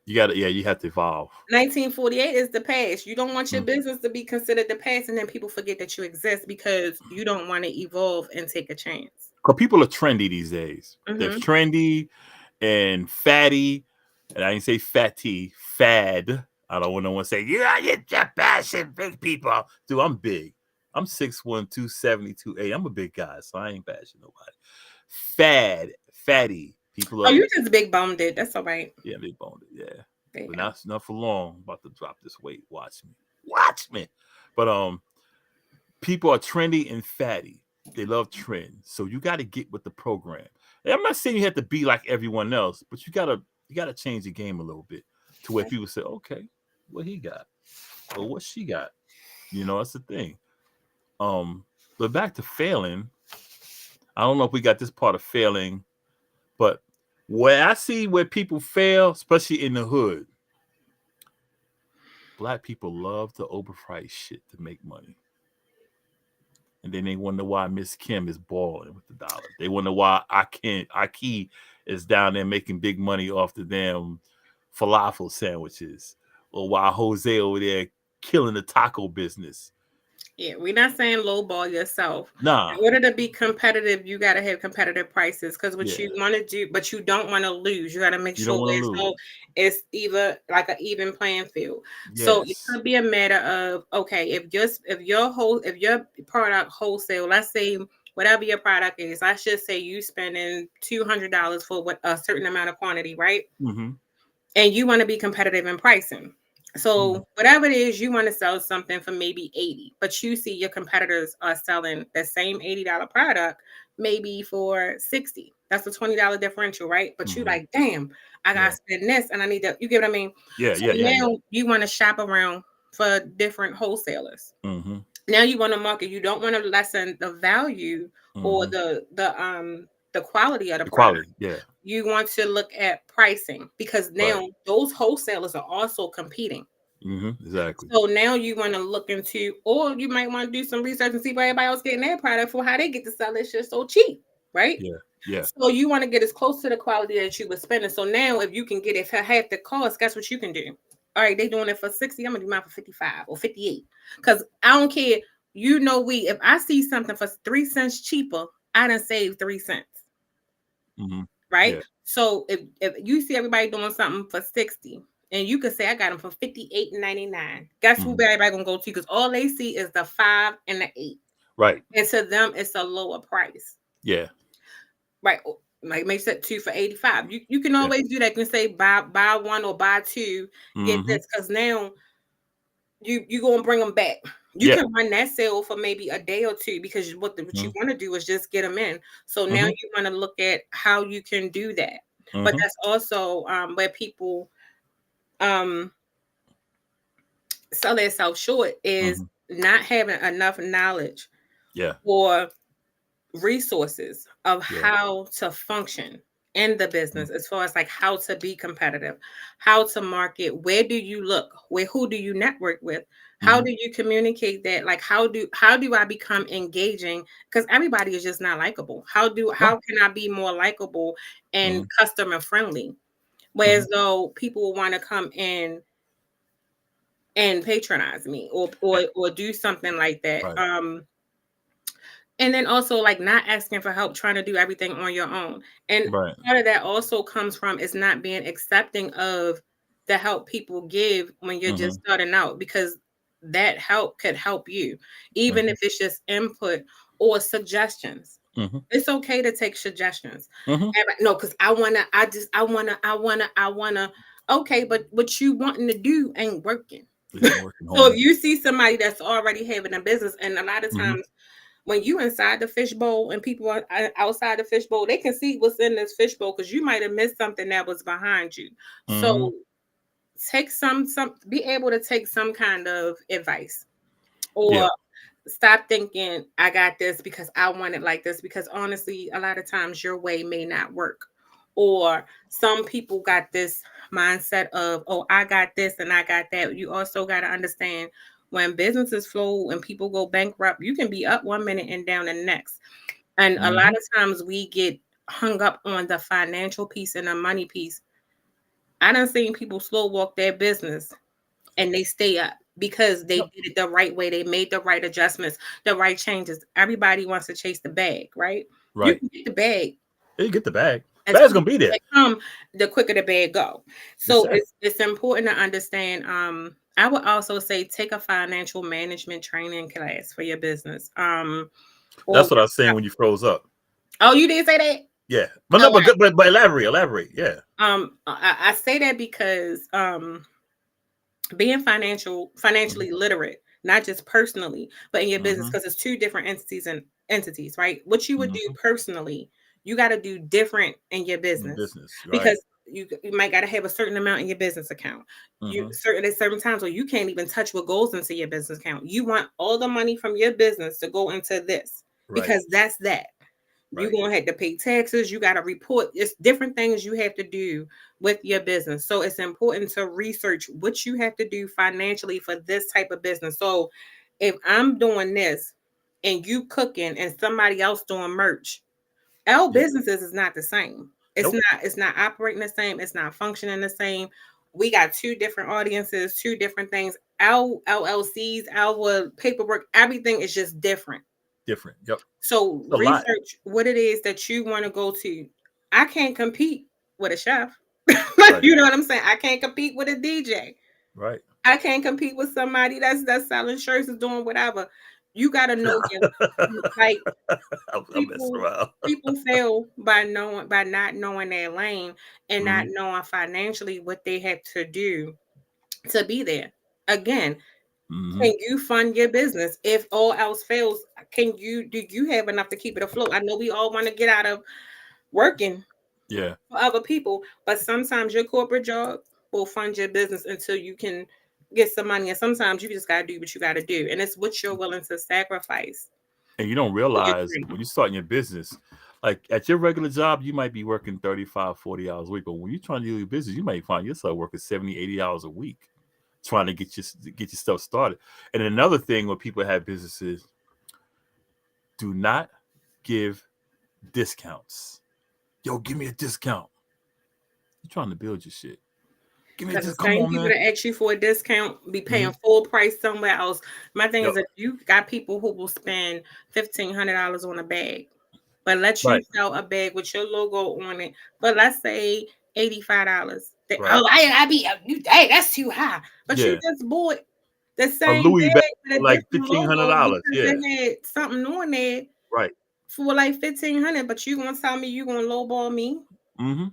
You have to evolve. 1948 is the past. You don't want your business to be considered the past, and then people forget that you exist because you don't want to evolve and take a chance. because people are trendy these days. They're trendy and fatty, and I didn't say fatty, fad. I don't want no one to say, yeah, you're just bashing big people. Dude, I'm big. I'm 6'1", 270, 280. I'm a big guy, so I ain't bashing nobody. Fatty. People are. Oh, you just big boned it. That's all right. Yeah, big boned it. Yeah. There you But go. not for long. I'm about to drop this weight. Watch me. But people are trendy and fatty. They love trends. So you got to get with the program. And I'm not saying you have to be like everyone else, but you gotta change the game a little bit to where people say, okay, what he got? Or what she got? You know, that's the thing. But back to failing. I don't know if we got this part of failing, but where I see where people fail, especially in the hood, Black people love to overprice shit to make money. And then they wonder why Miss Kim is balling with the dollar. They wonder why Aki is down there making big money off the damn falafel sandwiches. Or why Jose over there killing the taco business. Yeah, we're not saying lowball yourself. Nah. In order to be competitive, you got to have competitive prices because what you want to do, but you don't want to lose. You got to make sure it's either like an even playing field. Yes. So it could be a matter of, okay, if your product wholesale, let's say whatever your product is, I should say you spending $200 for what a certain amount of quantity, right? Mm-hmm. And you want to be competitive in pricing. So whatever it is, you want to sell something for maybe $80, but you see your competitors are selling the same $80 product maybe for $60. That's a $20 differential, right? But you like, damn, I gotta spend this, and I need to. You get what I mean? Now you want to shop around for different wholesalers. Mm-hmm. Now you want to market. You don't want to lessen the value or the quality of the product. You want to look at pricing because now those wholesalers are also competing. Exactly. So now you want to look into, or you might want to do some research and see where everybody else getting their product for how they get to sell this shit so cheap, right? Yeah. So you want to get as close to the quality that you were spending. So now if you can get it for half the cost, guess what you can do? All right, they doing it for 60. I'm gonna do mine for 55 or 58. Because I don't care. You know, if I see something for 3 cents cheaper, I done save 3 cents. Right? Yeah. So if you see everybody doing something for 60 and you could say I got them for $58.99, guess who everybody gonna go to? Because all they see is the 5 and the 8. Right. And to them, it's a lower price. Yeah. Right. Like makes it 2 for $85. You can always do that. You can say buy one or buy two, get this, because now you gonna bring them back. You can run that sale for maybe a day or two because what you want to do is just get them in. So now you want to look at how you can do that. But that's also where people sell themselves short is not having enough knowledge or resources of how to function in the business as far as like how to be competitive, how to market, where do you look, who do you network with, how do you communicate that, like how do I become engaging, because everybody is just not likable. How can I be more likable and customer friendly, whereas though people will want to come in and patronize me or do something like that. And then also like not asking for help, trying to do everything on your own. And part of that also comes from is not being accepting of the help people give when you're just starting out, because that help could help you, even if it's just input or suggestions. It's okay to take suggestions. No, because I wanna. Okay, but what you wanting to do ain't working. So if you see somebody that's already having a business, and a lot of times when you inside the fishbowl and people are outside the fishbowl, they can see what's in this fishbowl because you might have missed something that was behind you. So take be able to take some kind of advice, or stop thinking I got this because I want it like this, because honestly, a lot of times your way may not work. Or some people got this mindset of, oh, I got this and I got that. You also got to understand, when businesses flow and people go bankrupt, you can be up 1 minute and down the next. And a lot of times we get hung up on the financial piece and the money piece. I done seen people slow walk their business and they stay up because they did it the right way. They made the right adjustments, the right changes. Everybody wants to chase the bag, right? You Right. can get the bag. You get the bag. As Bag's quick gonna be as there. they come, the quicker the bag go. So Exactly. it's important to understand. I would also say take a financial management training class for your business. Or That's what I was saying when you froze up. oh, you did say that? Yeah, but no, Oh, but elaborate. Yeah. I say that because being financially literate, not just personally, but in your business, Mm-hmm. because it's two different entities, right? What you would do Mm-hmm. personally, you got to do different in your business Business, right? because you might got to have a certain amount in your business account. You Mm-hmm. certain times where you can't even touch what goes into your business account. You want all the money from your business to go into this Right. because that's that. You're Right. gonna have to pay taxes, you gotta report. It's different things you have to do with your business. So it's important to research what you have to do financially for this type of business. So if I'm doing this and you cooking and somebody else doing merch, our Yeah. businesses is not the same. Nope. It's not operating the same, it's not functioning the same. We got two different audiences, two different things. Our LLCs, our paperwork, everything is just different. Different. Yep. So A lot. research what it is that you want to go to. I can't compete with a chef. Right. You know what I'm saying? I can't compete with a DJ. Right. I can't compete with somebody that's selling shirts, is doing whatever. You got to know your like I'm messing people around. people fail by not knowing their lane and not Mhm. knowing financially what they have to do to be there. Again, Mhm. can you fund your business? If all else fails, do you have enough to keep it afloat? I know we all want to get out of working Yeah. for other people, but sometimes your corporate job will fund your business until you can get some money. And sometimes you just gotta do what you gotta do. And it's what you're willing to sacrifice And you don't for your realize dream. when you start your business, like at your regular job, you might be working 35, 40 hours a week. But when you're trying to do your business, you might find yourself working 70, 80 hours a week trying to get your stuff started. And another thing when people have businesses, do not give discounts. Yo, give me a discount. You're trying to build your shit. Give me a Because the discount. Come same on, people man. that ask you for a discount be paying Mhm. full price somewhere else. My thing Yep. is, if you got people who will spend $1,500 on a bag, but let you Right. sell a bag with your logo on it, but let's say $85. Right. Hey, that's too high. But you Yeah. just bought the A same Louis bag bag with for a like different logo $1,500. because Yeah. it had something on there Right. for like 1,500. But you gonna tell me you gonna lowball me? Mm-hmm.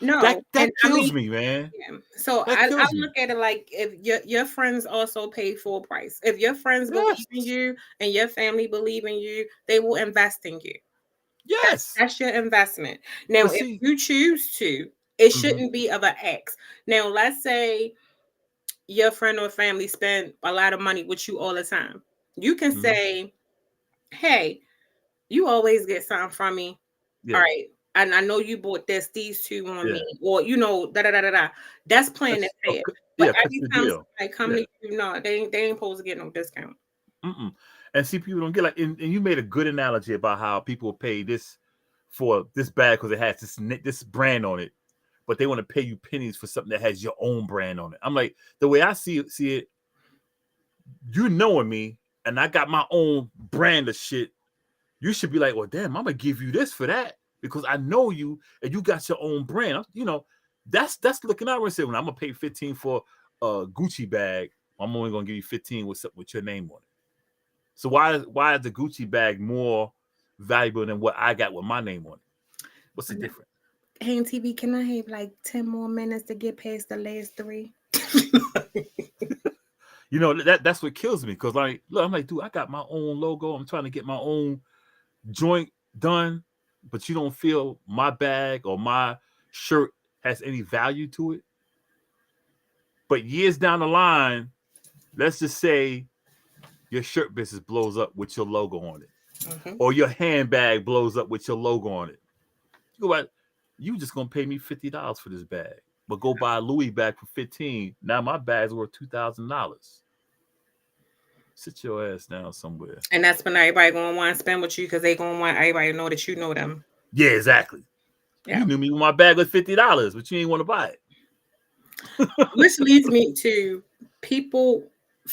No, and That I mean, kills me, man. yeah. So That I kills me. look at it like if your friends also pay full price. If your friends believe in Yes. you and your family believe in you, they will invest in you. Yes. That's your investment. Now, But if see, you choose to, it mhm, shouldn't be of an X. Now, let's say your friend or family spend a lot of money with you all the time. You can mhm, say, "Hey, you always get something from me. All yeah, right. And I know you bought these two on me, yeah. or da da da da da." That's playing it That's fair. But yeah, cut every the time deal. somebody come Yeah. to you, no, they ain't supposed to get no discount. Mm-mm. And see, people don't get like, and you made a good analogy about how people pay this for this bag because it has this brand on it, but they want to pay you pennies for something that has your own brand on it. I'm like, the way I see it, you knowing me, and I got my own brand of shit. You should be like, well, damn, I'm gonna give you this for that because I know you and you got your own brand. You know, that's looking out and saying, when I'm gonna pay 15 for a Gucci bag, I'm only gonna give you 15 with your name on it. So why is the Gucci bag more valuable than what I got with my name on it? What's the difference? Hey, TV, can I have like 10 more minutes to get past the last three? You know, that's what kills me because like, look, I'm like, dude, I got my own logo. I'm trying to get my own joint done, but you don't feel my bag or my shirt has any value to it. But years down the line, let's just say your shirt business blows up with your logo on it, Mhm. or your handbag blows up with your logo on it. You go back, you just gonna pay me $50 for this bag, but go buy a Louis bag for 15. Now my bag's worth $2,000. Sit your ass down somewhere. And that's when everybody gonna want to spend with you because they gonna want everybody to know that you know them. Yeah, exactly. Yeah. You knew me when my bag was $50, but you ain't want to buy it. Which leads me to people.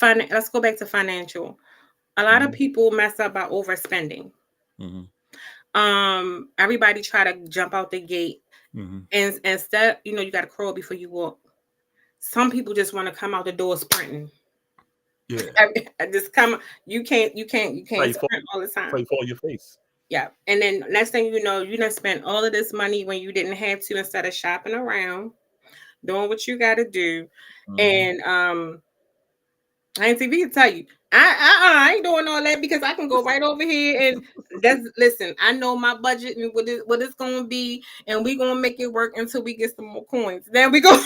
Let's go back to financial. A lot of Mm-hmm. people mess up by overspending. Mm-hmm. Everybody try to jump out the gate, Mhm. and instead, you got to crawl before you walk. Some people just want to come out the door sprinting. Yeah. Just come. You can't Like fall, sprint all the time. like fall on your face. Yeah. And then next thing you know, you done spent all of this money when you didn't have to, instead of shopping around, doing what you got to do. Mhm. And Auntie V can tell you, I ain't doing all that, because I can go right over here and listen. I know my budget and what it's gonna be, and we gonna make it work until we get some more coins. Then we go.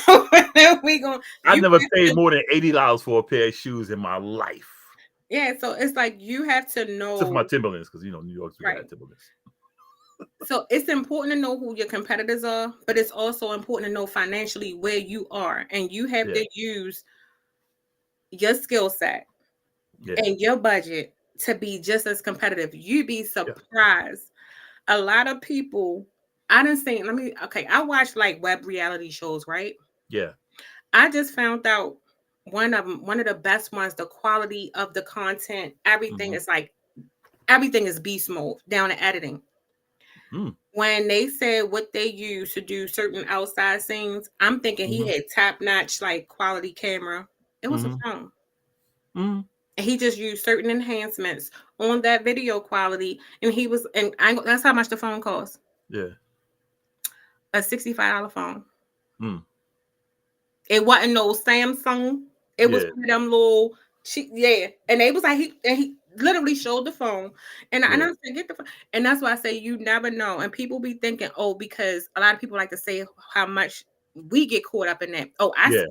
Then we gonna. I You never have paid to, more than $80 for a pair of shoes in my life. yeah. So it's like you have to Except for my know, Timberlands, because New York's we right? got Timberlands. So it's important to know who your competitors are, but it's also important to know financially where you are, and you have Yeah, to use your skill set yeah, and your budget to be just as competitive. You'd be yeah, surprised. A lot of people, I didn't say, I watch like web reality shows, right? yeah. I just found out one of the best ones, the quality of the content, Mhm. everything is beast mode down to editing. Mm. When they said what they use to do certain outside scenes, I'm thinking he Mhm. had top notch like quality camera. It was a Mhm. phone. Mhm. And he just used certain enhancements on that video quality, and that's how much the phone cost. Yeah. A $65 phone. Mm. It wasn't no Samsung. It was Yeah. one of them little cheap, yeah. And they was like he literally showed the phone. And I Yeah. said, get the phone. And that's why I say you never know. And people be thinking, oh, because a lot of people like to say how much we get caught up in that. Oh, I Yeah.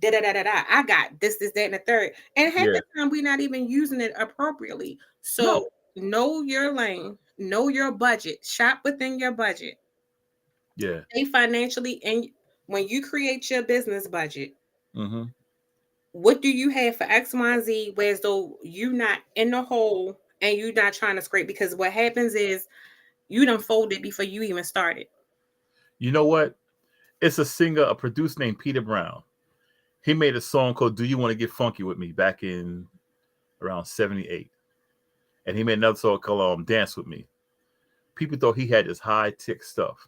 da da da da da. I got this, that, and the third. And half Yeah. the time we're not even using it appropriately. No. So know your lane, know your budget, shop within your budget. Yeah. Stay financially, and when you create your business budget, Mhm. what do you have for X, Y, and Z? Whereas though you not in the hole and you not trying to scrape, because what happens is you done folded before you even started. You know what? It's a producer named Peter Brown. He made a song called "Do You Want to Get Funky with Me" back in around '78, and he made another song called "Dance with Me." People thought he had this high tech stuff.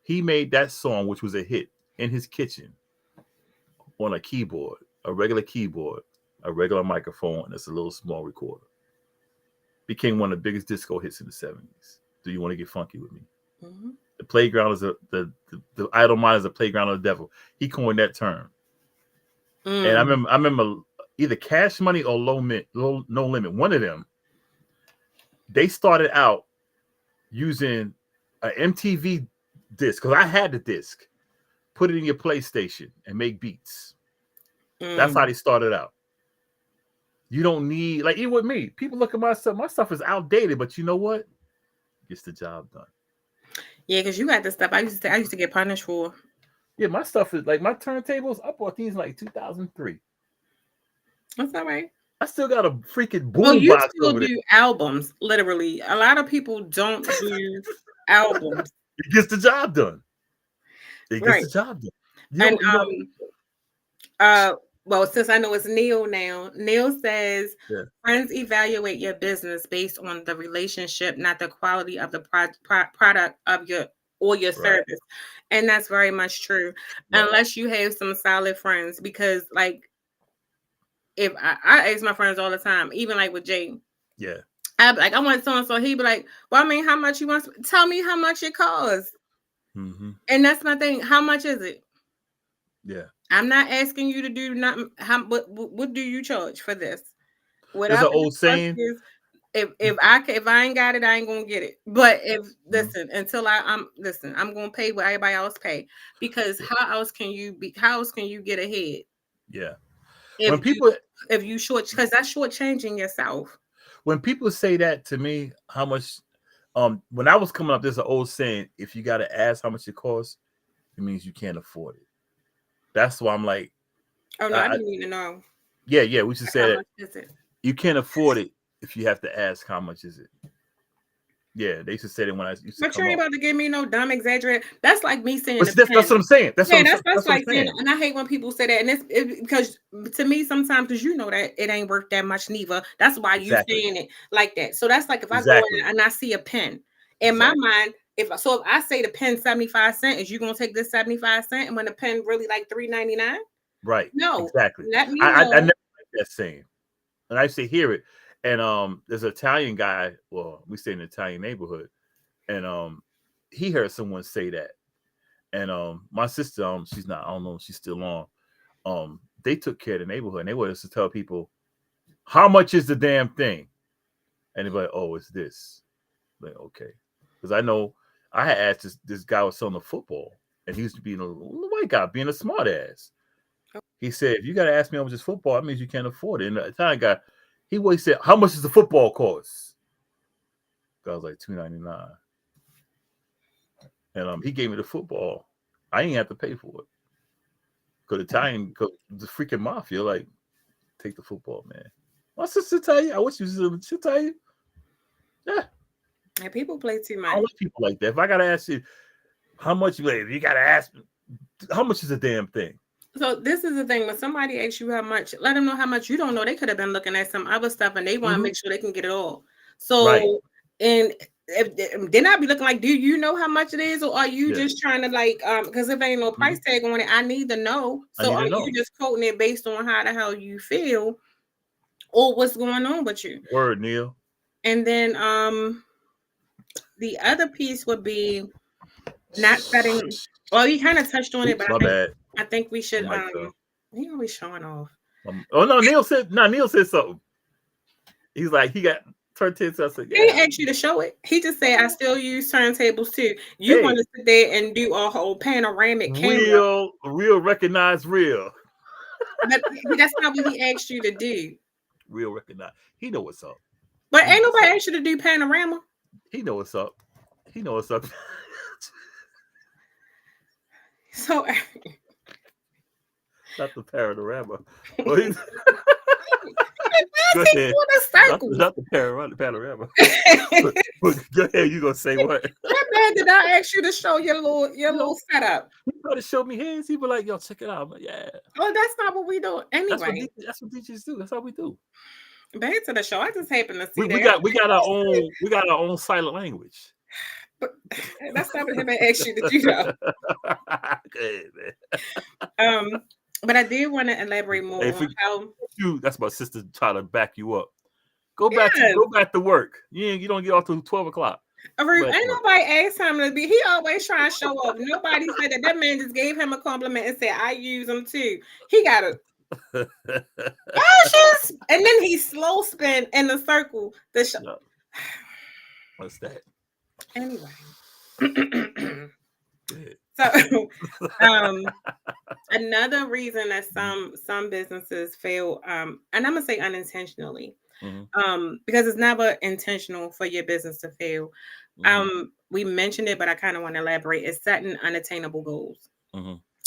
He made that song, which was a hit, in his kitchen on a keyboard, a regular keyboard, a regular microphone, and it's a little small recorder. Became one of the biggest disco hits in the '70s. Do you want to get funky with me? Mhm. The playground is the idle mind is a playground of the devil. He coined that term, and I Mm. remember either Cash Money or No Limit. One of them, they started out using an MTV disc, because I had the disc. Put it in your PlayStation and make beats. That's how Mm. they started out. You don't need, like, even with me, people look at my stuff. My stuff is outdated, but you know what? Gets the job done. Yeah, because you got the stuff I used to get punished for. Yeah, my stuff is like my turntables. I bought these in like 2003. That's all right. I still got a freaking Well, boom you box still over there. do albums, literally. A lot of people don't do albums. It gets the job done. It gets Right. the job done. And You know. well, since I know it's Neil now, Neil says Yeah. friends evaluate your business based on the relationship, not the quality of the product of your Right. service. And that's very much true. Right. Unless you have some solid friends, because like if I ask my friends all the time, even like with Jay, Yeah. I be like, I want so and so. He'd be like, well, I mean, how much you want? Tell me how much it costs. Mm-hmm. And that's my thing. How much is it? Yeah. I'm not asking you to do nothing. What do you charge for this? There's Whatever an the old cost saying. is, if I ain't got it, I ain't gonna get it. But if Mhm. listen, until I'm gonna pay what everybody else pay, because Yeah. how else can you get ahead Yeah. if When people you short, because that's shortchanging yourself. when people say that to me, how much when I was coming up, there's an old saying, if you gotta ask how much it costs, it means you can't afford it. That's why I'm like, Oh no, I I, didn't need to know. yeah, we should How say that much is it? you can't afford it if you have to ask how much is it. Yeah, they used to say that when I used to But you come ain't up. about to give me no dumb exaggerate. That's like me saying But a that's pen. what I'm saying. Yeah, that's That's what I'm like saying, saying. and I hate when people say that, and because to me sometimes, because you know that it ain't worth that much neither. That's why you Exactly. saying it like that. So that's like if I go in Exactly. and I see a pen, In my mind, if I say the pen 75 cents, is you gonna take this 75 cents and when the pen really like $3.99? Right. No. Exactly. Let me I know. never like that saying. And I used to hear it. And there's an Italian guy, well, we stay in an Italian neighborhood, and he heard someone say that. And my sister, she's not, I don't know if she's still on. They took care of the neighborhood and they wanted us to tell people how much is the damn thing. And they're like, oh, it's this. Like, okay. Because I know I had asked this guy was selling a football, and he used to be a white guy, being a smart ass. He said, if you got to ask me how much is football, that means you can't afford it. And the Italian guy, he always said, how much does the football cost? I was like, $2.99. And he gave me the football. I ain't have to pay for it. Because the freaking mafia, like, take the football, man. My sister tell you, I wish she'll tell you. Yeah. And people play too much. I don't like people like that. If I got to ask you how much, you got to ask me, how much is a damn thing? So this is the thing. When somebody asks you how much, let them know how much you don't know. They could have been looking at some other stuff and they want to make sure they can get it all. So, right. And then I'd be looking like, do you know how much it is? Or are you just trying to like, because if ain't no price tag on it, I need to know. So are you just quoting it based on how the hell you feel or what's going on with you? Word, Neil. And then the other piece would be not setting, well, you kind of touched on it, but I think we should, he always showing off. Oh no, Neil said something. He's like, he got turntables. I said, yeah. He didn't ask you to show it. He just said, I still use turntables too. You want to sit there and do a whole panoramic camera. Real recognize real. But that's not what he asked you to do. Real recognize. He know what's up. But ain't nobody asked you to do panorama. He know what's up. He know what's up. So not the panorama. Go ahead. Not the panorama. Go ahead. You gonna say what? That man did not ask you to show your little setup. He tried to show me his. He be like, "Yo, check it out." I'm like, yeah. Well, that's not what we do. Anyway, that's what DJs do. That's how we do. Back to the show. I just happen to see we got our own silent language. But that's not what him asked you to do, though. Good, man. But I did want to elaborate more on how that's my sister trying to back you up. Go back to work. You don't get off till 12 o'clock. Ain't nobody asked him to be. He always trying to show off. Nobody said that. That man just gave him a compliment and said, "I use them too." He got a and then he slow spin in the circle. What's that? Anyway. So another reason that some businesses fail, and I'm gonna say unintentionally, because it's never intentional for your business to fail. We mentioned it, but I kind of want to elaborate. It's setting unattainable goals,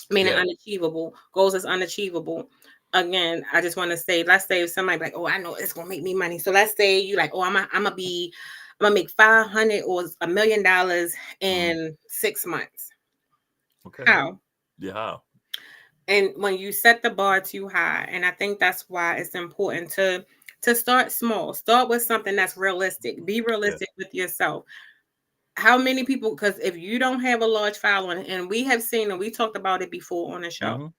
meaning unachievable goals is unachievable. Again, I just want to say, let's say if somebody like, oh, I know it's gonna make me money. So let's say you like, oh, I'm gonna make $500 or $1 million in 6 months. Okay. How? Yeah. How? And when you set the bar too high, and I think that's why it's important to start small. Start with something that's realistic. Be realistic with yourself. How many people? Because if you don't have a large following, and we have seen, and we talked about it before on the show.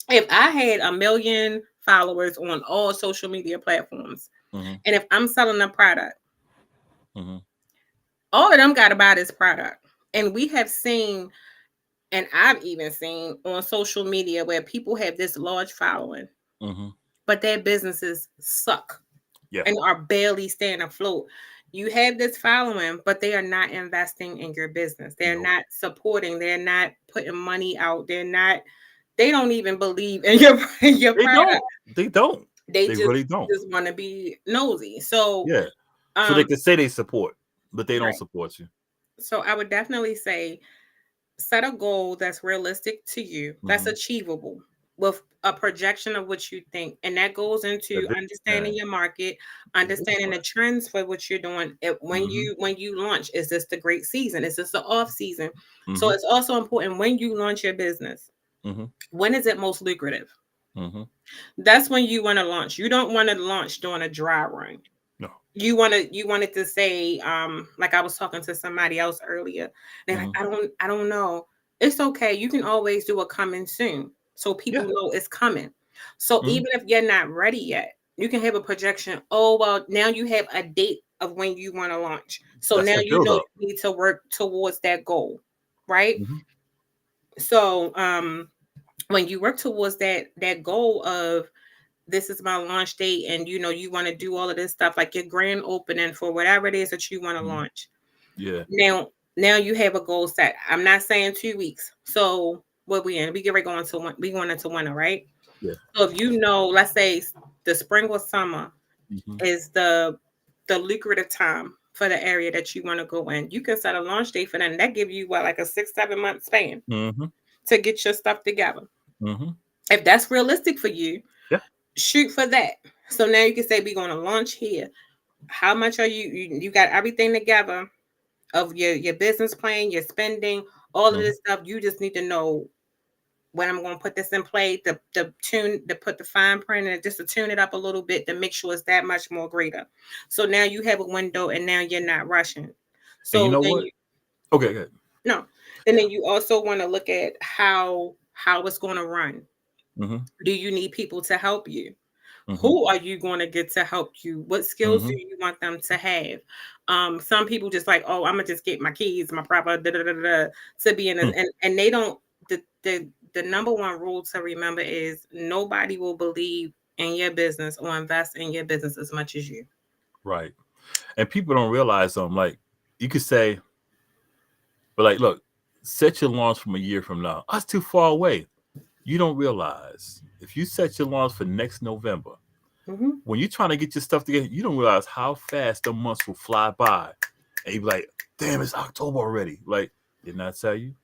If I had 1 million followers on all social media platforms, and if I'm selling a product, all of them got to buy this product. And we have seen, and I've even seen on social media where people have this large following, but their businesses suck and are barely staying afloat. You have this following, but they are not investing in your business. They're not supporting. They're not putting money out. They don't even believe in your product. They don't. They really don't. Just want to be nosy. So so they can say they support, but they don't support you. So I would definitely say set a goal that's realistic to you, that's achievable with a projection of what you think. And that goes into understanding your market, understanding the trends for what you're doing. When you launch, is this the great season? Is this the off season? So it's also important when you launch your business. When is it most lucrative? That's when you want to launch. You don't want to launch during a dry run. No. you wanted to say, like I was talking to somebody else earlier. They're like, I don't know. It's okay. You can always do a coming soon. So people Yeah. know it's coming. So even if you're not ready yet, you can have a projection. Oh, well, now you have a date of when you want to launch. So That's now that you build know up. you need to work towards that goal. Right. Mm-hmm. So when you work towards that goal of this is my launch date, and you want to do all of this stuff like your grand opening for whatever it is that you want to launch. Yeah. Now you have a goal set. I'm not saying 2 weeks. So what we in? We get ready going into winter, right? Yeah. So if let's say the spring or summer is the lucrative time for the area that you want to go in, you can set a launch date for that. And that give you like a 6-7 month span to get your stuff together. If that's realistic for you, Yeah. shoot for that. So now you can say we're going to launch here. How much are you got everything together of your business plan, your spending, all of this stuff. You just need to know when I'm going to put this in play, to put the fine print and just to tune it up a little bit to make sure it's that much more greater. So now you have a window, and now you're not rushing. And you So know then what? Okay, good. no, and then you also want to look at how it's going to run. Do you need people to help you? Who are you going to get to help you? What skills do you want them to have? Some people just like, oh, I'm gonna just get my keys, my proper to be in, and they don't. The number one rule to remember is nobody will believe in your business or invest in your business as much as you. Right. And people don't realize like you could say, but like, look, set your launch from a year from now. That's too far away. You don't realize if you set your launch for next November, when you're trying to get your stuff together, you don't realize how fast the months will fly by. And you be like, damn, it's October already. Like, didn't I tell you?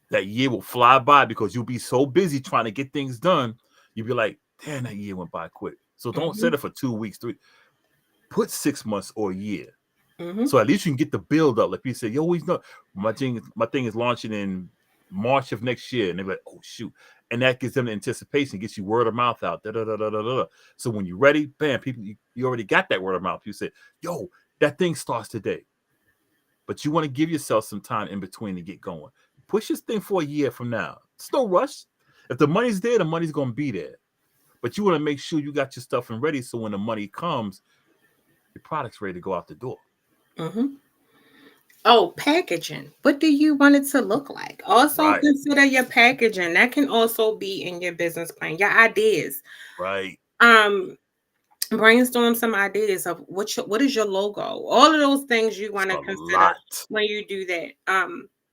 That year will fly by because you'll be so busy trying to get things done. You'll be like, damn, that year went by quick. So don't set it for 2 weeks, 3. Put 6 months or a year. So at least you can get the build up. Like people say, you always know my thing is launching in March of next year. And they're like, oh shoot. And that gives them the anticipation, gets you word of mouth out. So when you're ready, bam, people, you already got that word of mouth. You say, yo, that thing starts today. But you want to give yourself some time in between to get going. Push this thing for a year from now. It's no rush. If the money's there, the money's going to be there. But you want to make sure you got your stuff ready so when the money comes, your product's ready to go out the door. Oh, packaging. What do you want it to look like? Also consider your packaging. That can also be in your business plan, your ideas. Right. Brainstorm some ideas of what is your logo. All of those things you want to consider when you do that.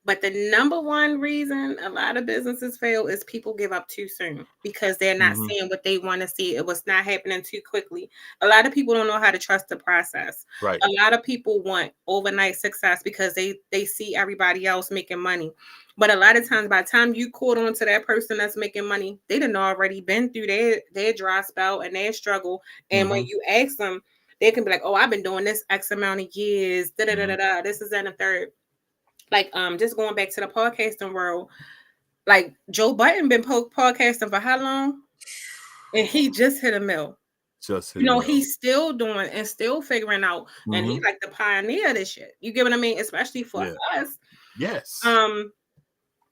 But the number one reason a lot of businesses fail is people give up too soon because they're not seeing what they want to see. It was not happening too quickly. A lot of people don't know how to trust the process. Right. A lot of people want overnight success because they see everybody else making money. But a lot of times, by the time you caught on to that person that's making money, they done already been through their dry spell and their struggle. And when you ask them, they can be like, "Oh, I've been doing this X amount of years. This is that and the third." Like, just going back to the podcasting world, like Joe Biden been podcasting for how long? And he just hit a mill. He's still doing and still figuring out, and he's like the pioneer of this shit. You get what I mean? Especially for us. Yes. And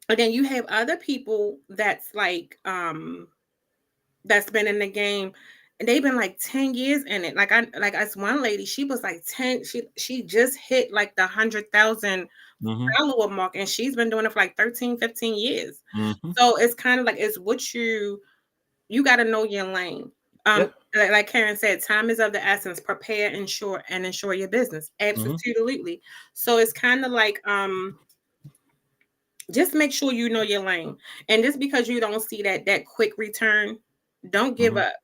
then you have other people that's like, that's been in the game. And they've been like 10 years in it. Like as one lady, she was like 10. She just hit like the 100,000 follower mark, and she's been doing it for like 13, 15 years. So it's kind of like it's what you got to know your lane. Like Karen said, time is of the essence. Prepare, ensure your business. Absolutely. So it's kind of like just make sure you know your lane. And just because you don't see that quick return, don't give up.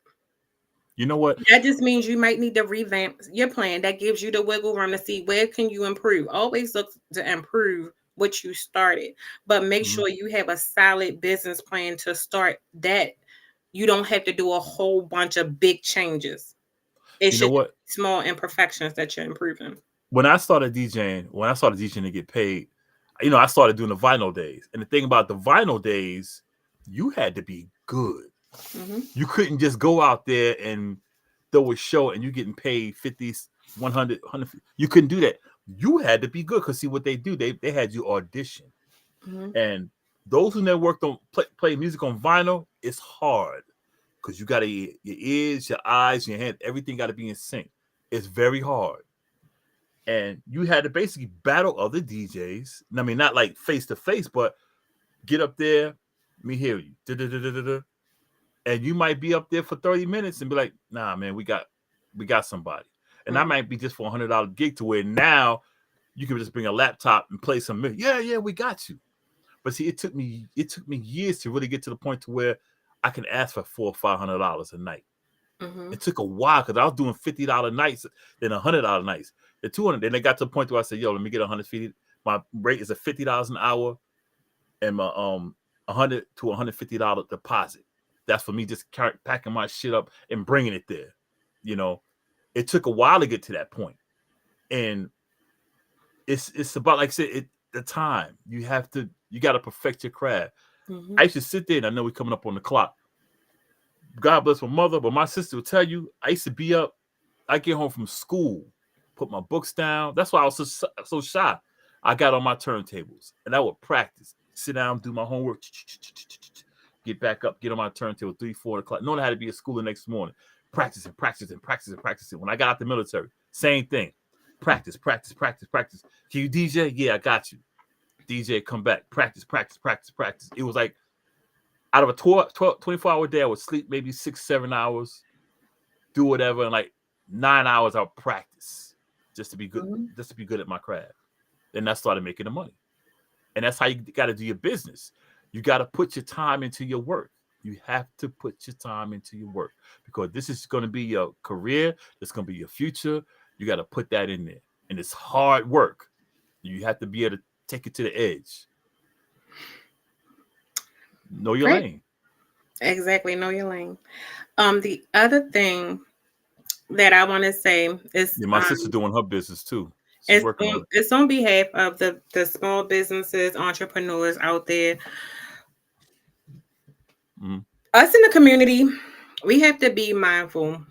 You know what? That just means you might need to revamp your plan. That gives you the wiggle room to see where can you improve. Always look to improve what you started, but make sure you have a solid business plan to start that. You don't have to do a whole bunch of big changes. It should be small imperfections that you're improving. When I started DJing to get paid, I started doing the vinyl days. And the thing about the vinyl days, you had to be good. You couldn't just go out there and throw a show and you getting paid $50, 100, You couldn't do that. You had to be good because see what they do. They had you audition, and those who never worked on play music on vinyl, it's hard because you got to your ears, your eyes, your hand, everything got to be in sync. It's very hard, and you had to basically battle other DJs. I mean, not like face to face, but get up there, let me hear you, da-da-da-da-da-da. And you might be up there for 30 minutes and be like, nah, man, we got somebody. And that might be just for $100 gig to where now you can just bring a laptop and play some music. Yeah, we got you. But see, it took me years to really get to the point to where I can ask for $400 or $500 a night. It took a while because I was doing $50 nights, then $100 nights, then 200. Then they got to the point where I said, "Yo, let me get 150. My rate is a $50 an hour, and my $100 to $150 deposit. That's for me just packing my shit up and bringing it there. You know, it took a while to get to that point, and it's about, like I said, the time you got to perfect your craft. I used to sit there, and I know we're coming up on the clock. God bless my mother, but my sister will tell you, I used to be up. I get home from school, put my books down. That's why I was so shy. I got on my turntables, and I would practice, sit down, do my homework, get back up, get on my turntable, 3, 4 o'clock. Knowing I had to be at school the next morning, practicing. When I got out the military, same thing. Practice. Can you DJ? Yeah, I got you. DJ, come back. Practice. It was like out of a 24-hour day, I would sleep maybe 6-7 hours, do whatever, and like 9 hours I'll practice just to be good, just to be good at my craft. Then I started making the money. And that's how you got to do your business. You got to put your time into your work. You have to put your time into your work because this is going to be your career. It's going to be your future. You got to put that in there. And it's hard work. You have to be able to take it to the edge. Know your lane. Exactly. Know your lane. The other thing that I want to say is my sister's doing her business too. It's on behalf of the small businesses, entrepreneurs out there. Us in the community, we have to be mindful.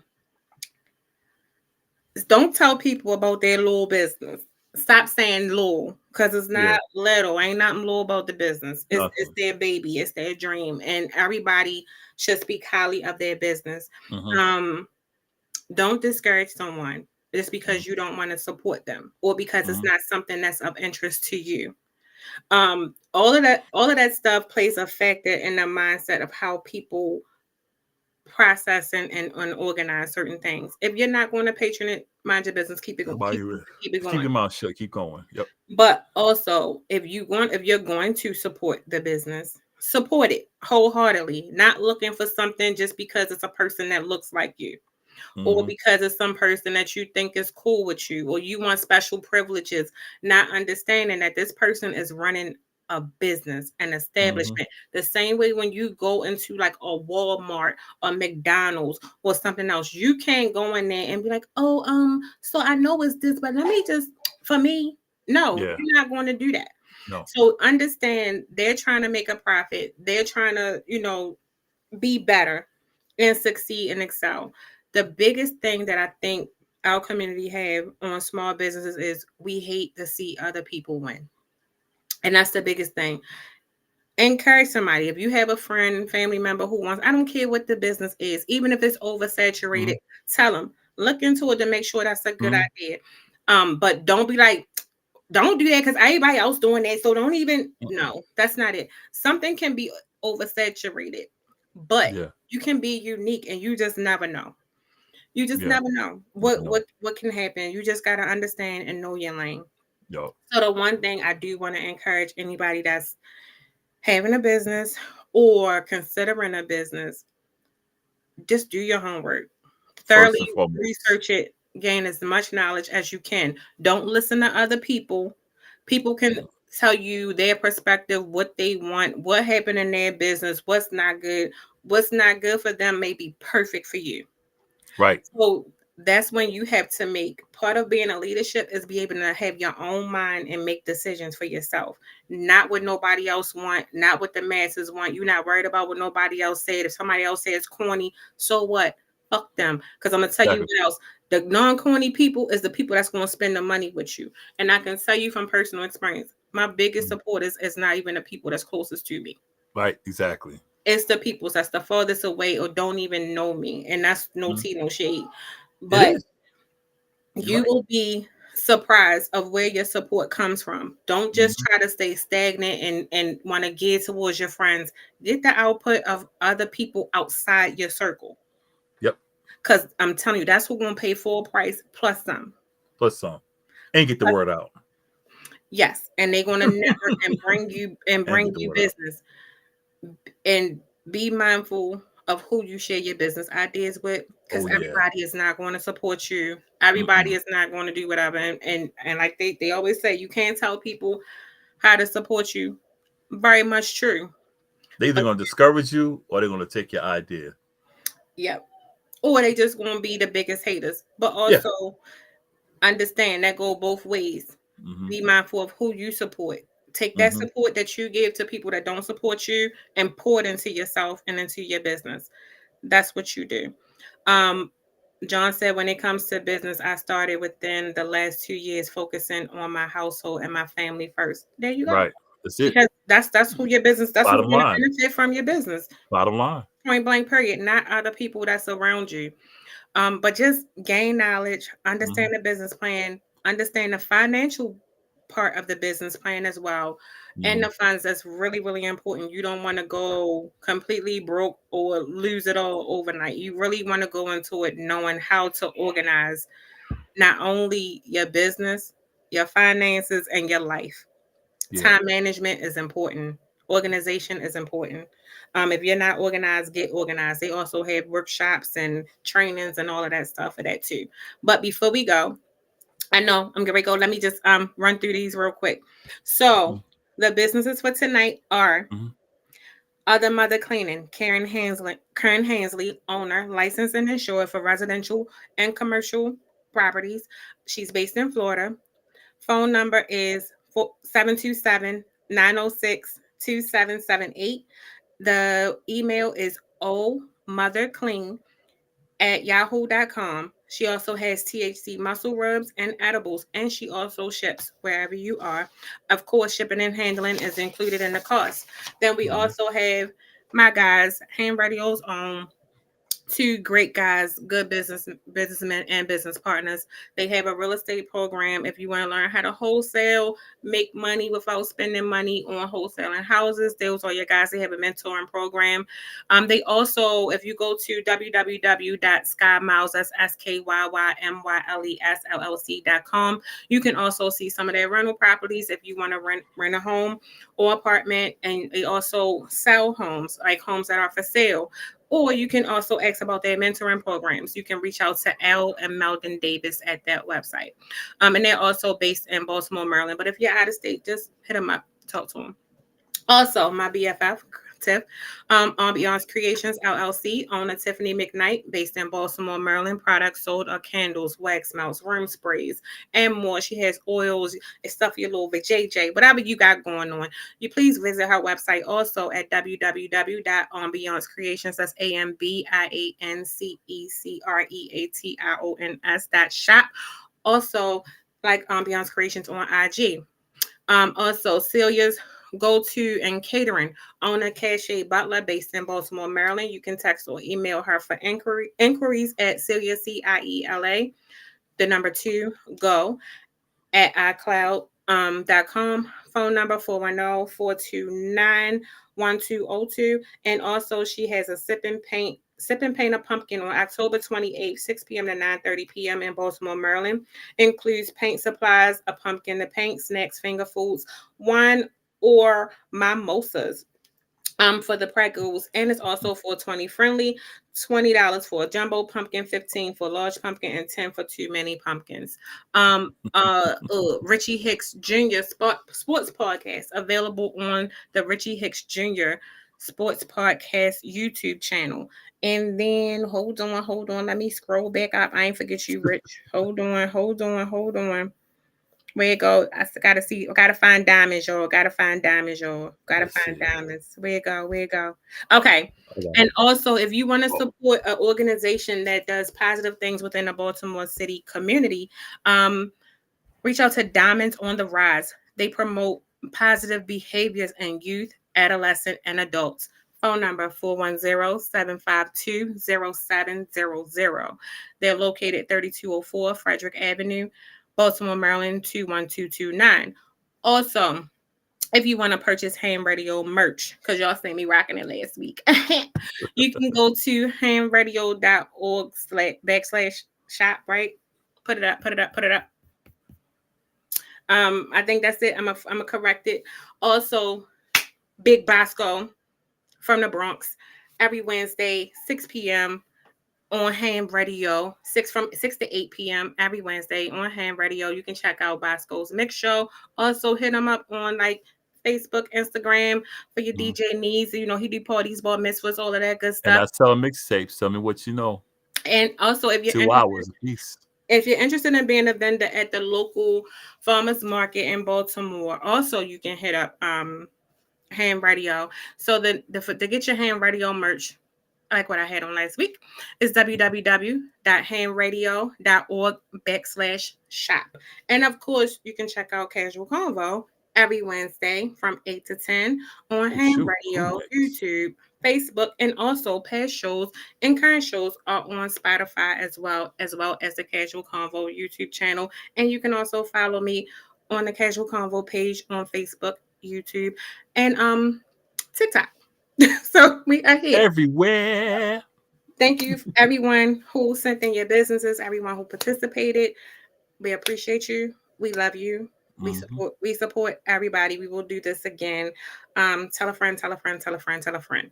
Don't tell people about their little business. Stop saying little because it's not little. Ain't nothing little about the business. It's their baby. It's their dream. And everybody should speak highly of their business. Don't discourage someone just because you don't want to support them or because it's not something that's of interest to you. All of that stuff plays a factor in the mindset of how people process and organize certain things. If you're not going to patronage, mind your business, keep it going. Keep it going. Keep your mouth shut, keep going. Yep. But also, if you're going to support the business, support it wholeheartedly, not looking for something just because it's a person that looks like you. Or because it's some person that you think is cool with you, or you want special privileges, not understanding that this person is running a business, an establishment. The same way when you go into like a Walmart or McDonald's or something else, you can't go in there and be like, oh, so I know it's this, but let me just, for me, no, you're not going to do that. No. So understand they're trying to make a profit. They're trying to, be better and succeed and excel. The biggest thing that I think our community have on small businesses is we hate to see other people win. And that's the biggest thing. Encourage somebody. If you have a friend, family member who wants, I don't care what the business is, even if it's oversaturated, tell them, look into it to make sure that's a good idea. But don't be like, don't do that because everybody else doing that. So don't even, no, that's not it. Something can be oversaturated, but you can be unique and you just never know. You just never know what can happen. You just got to understand and know your lane. So the one thing I do want to encourage anybody that's having a business or considering a business, just do your homework. Thoroughly research it. Gain as much knowledge as you can. Don't listen to other people. People can tell you their perspective, what they want, what happened in their business, what's not good. What's not good for them may be perfect for you. Right. So that's when you have to make part of being a leadership is be able to have your own mind and make decisions for yourself, not what nobody else want, not what the masses want. You're not worried about what nobody else said. If somebody else says corny, so what? Fuck them. Because I'm gonna tell you what else. The non-corny people is the people that's gonna spend the money with you. And I can tell you from personal experience, my biggest supporters is not even the people that's closest to me. Right, exactly. It's the people that's the farthest away or don't even know me. And that's no tea, no shade. It But is. you Right. will be surprised of where your support comes from. Don't just try to stay stagnant and want to gear towards your friends. Get the output of other people outside your circle. Yep. Because I'm telling you, that's who's gonna pay full price plus some. Plus some. And get the word out. Yes, and they're gonna network and bring you Get the word out. business. And be mindful of who you share your business ideas with, because Oh, yeah. everybody is not going to support you. Everybody is not going to do whatever. And like they always say, you can't tell people how to support you. Very much true. They're either going to discourage you or they're going to take your idea. Yep. Or they just going to be the biggest haters. But Yeah. also understand that go both ways. Be mindful of who you support. Take that support that you give to people that don't support you and pour it into yourself and into your business. That's what you do. John said, when it comes to business, I started within the last 2 years focusing on my household and my family first. There you go. Right. That's it. Because that's who your business, that's who's Bottom going to line. benefit from your business. Bottom line. Point blank, period. Not other people that's around you. But just gain knowledge, understand the business plan, understand the financial part of the business plan as well. And the funds, that's really, really important. You don't want to go completely broke or lose it all overnight. You really want to go into it knowing how to organize not only your business, your finances, and your life. Yeah. Time management is important. Organization is important. If you're not organized, get organized. They also have workshops and trainings and all of that stuff for that too. But before we go, I know I'm gonna go. Let me just run through these real quick. So the businesses for tonight are Other Mother Cleaning, Karen Hansley, owner, licensed and insured for residential and commercial properties. She's based in Florida. Phone number is 727-906-2778. The email is omotherclean@yahoo.com. She also has THC muscle rubs and edibles, and she also ships wherever you are. Of course, shipping and handling is included in the cost. Then we also have my guys, Hand Radios on. Two great guys, good businessmen and business partners. They have a real estate program. If you want to learn how to wholesale, make money without spending money on wholesaling houses, those are your guys. They have a mentoring program. They also, if you go to www.skymiles, that's SKYYMYLESLLC.com, you can also see some of their rental properties if you want to rent a home or apartment. And they also sell homes, like homes that are for sale. Or you can also ask about their mentoring programs. You can reach out to Al and Meldon Davis at that website. And they're also based in Baltimore, Maryland. But if you're out of state, just hit them up, talk to them. Also, my BFF, Tiff, Ambiance Creations LLC, owner Tiffany McKnight, based in Baltimore, Maryland. Products sold are candles, wax melts, room sprays, and more. She has oils and stuff for your little JJ, whatever you got going on. You please visit her website also at www.ambiancecreations, that's AMBIANCECREATIONS.shop. Also, like Ambiance Creations on IG. Also, Celia's Go-To and Catering, owner Cache Butler, based in Baltimore, Maryland. You can text or email her for inquiries at Celia, CIELA, the number 2, go, at iCloud.com. Phone number 410-429-1202. And also, she has a Sip and Paint a Pumpkin on October 28th, 6 p.m. to 9:30 p.m. in Baltimore, Maryland. Includes paint supplies, a pumpkin to paint, snacks, finger foods, wine, or mimosas for the pregos. And it's also 420 friendly. $20 for a jumbo pumpkin, 15 for a large pumpkin, and 10 for too many pumpkins. Richie Hicks Jr. Sports Podcast, available on the Richie Hicks Jr. Sports Podcast YouTube channel. And then hold on. Let me scroll back up. I ain't forget you, Rich. Hold on. Where it go? I gotta see. Gotta find diamonds, y'all. Gotta find diamonds, y'all. Gotta Let's find see. diamonds. Where it go? Where it go? Okay. And also, if you want to support an organization that does positive things within the Baltimore City community, reach out to Diamonds on the Rise. They promote positive behaviors in youth, adolescent, and adults. Phone number 410-752-0700. They're located 3204 Frederick Avenue, Baltimore, Maryland 21229. Also, if you want to purchase Ham Radio merch, because y'all seen me rocking it last week, you can go to hamradio.org/shop, right? Put it up. I think that's it. I'm a correct it. Also, Big Bosco from the Bronx every Wednesday, 6 p.m. on Ham Radio, 6 to 8 p.m. every Wednesday on Ham Radio. You can check out Bosco's Mix Show. Also, hit him up on like Facebook, Instagram for your DJ needs. You know, he do parties, bar mitzvahs, all of that good stuff. And I sell mixtapes. Tell me what you know. And also, if you're 2 hours a piece. If you're interested in being a vendor at the local farmers market in Baltimore, also you can hit up Ham Radio. So to get your Ham Radio merch, like what I had on last week, is www.hamradio.org/shop. And of course, you can check out Kazual Konvo every Wednesday from 8 to 10 on Ham Radio, YouTube, Facebook, and also past shows and current shows are on Spotify as well as the Kazual Konvo YouTube channel. And you can also follow me on the Kazual Konvo page on Facebook, YouTube, and TikTok. So we are here everywhere. Thank you, everyone who sent in your businesses, everyone who participated. We appreciate you. We love you. We support everybody. We will do this again. Tell a friend, tell a friend, tell a friend, tell a friend.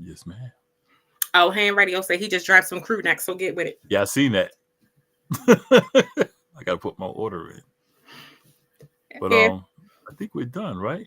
Yes, ma'am. Oh, Ham Radio said he just dropped some crew next, so get with it. Yeah, I seen that. I gotta put my order in. But I think we're done, right?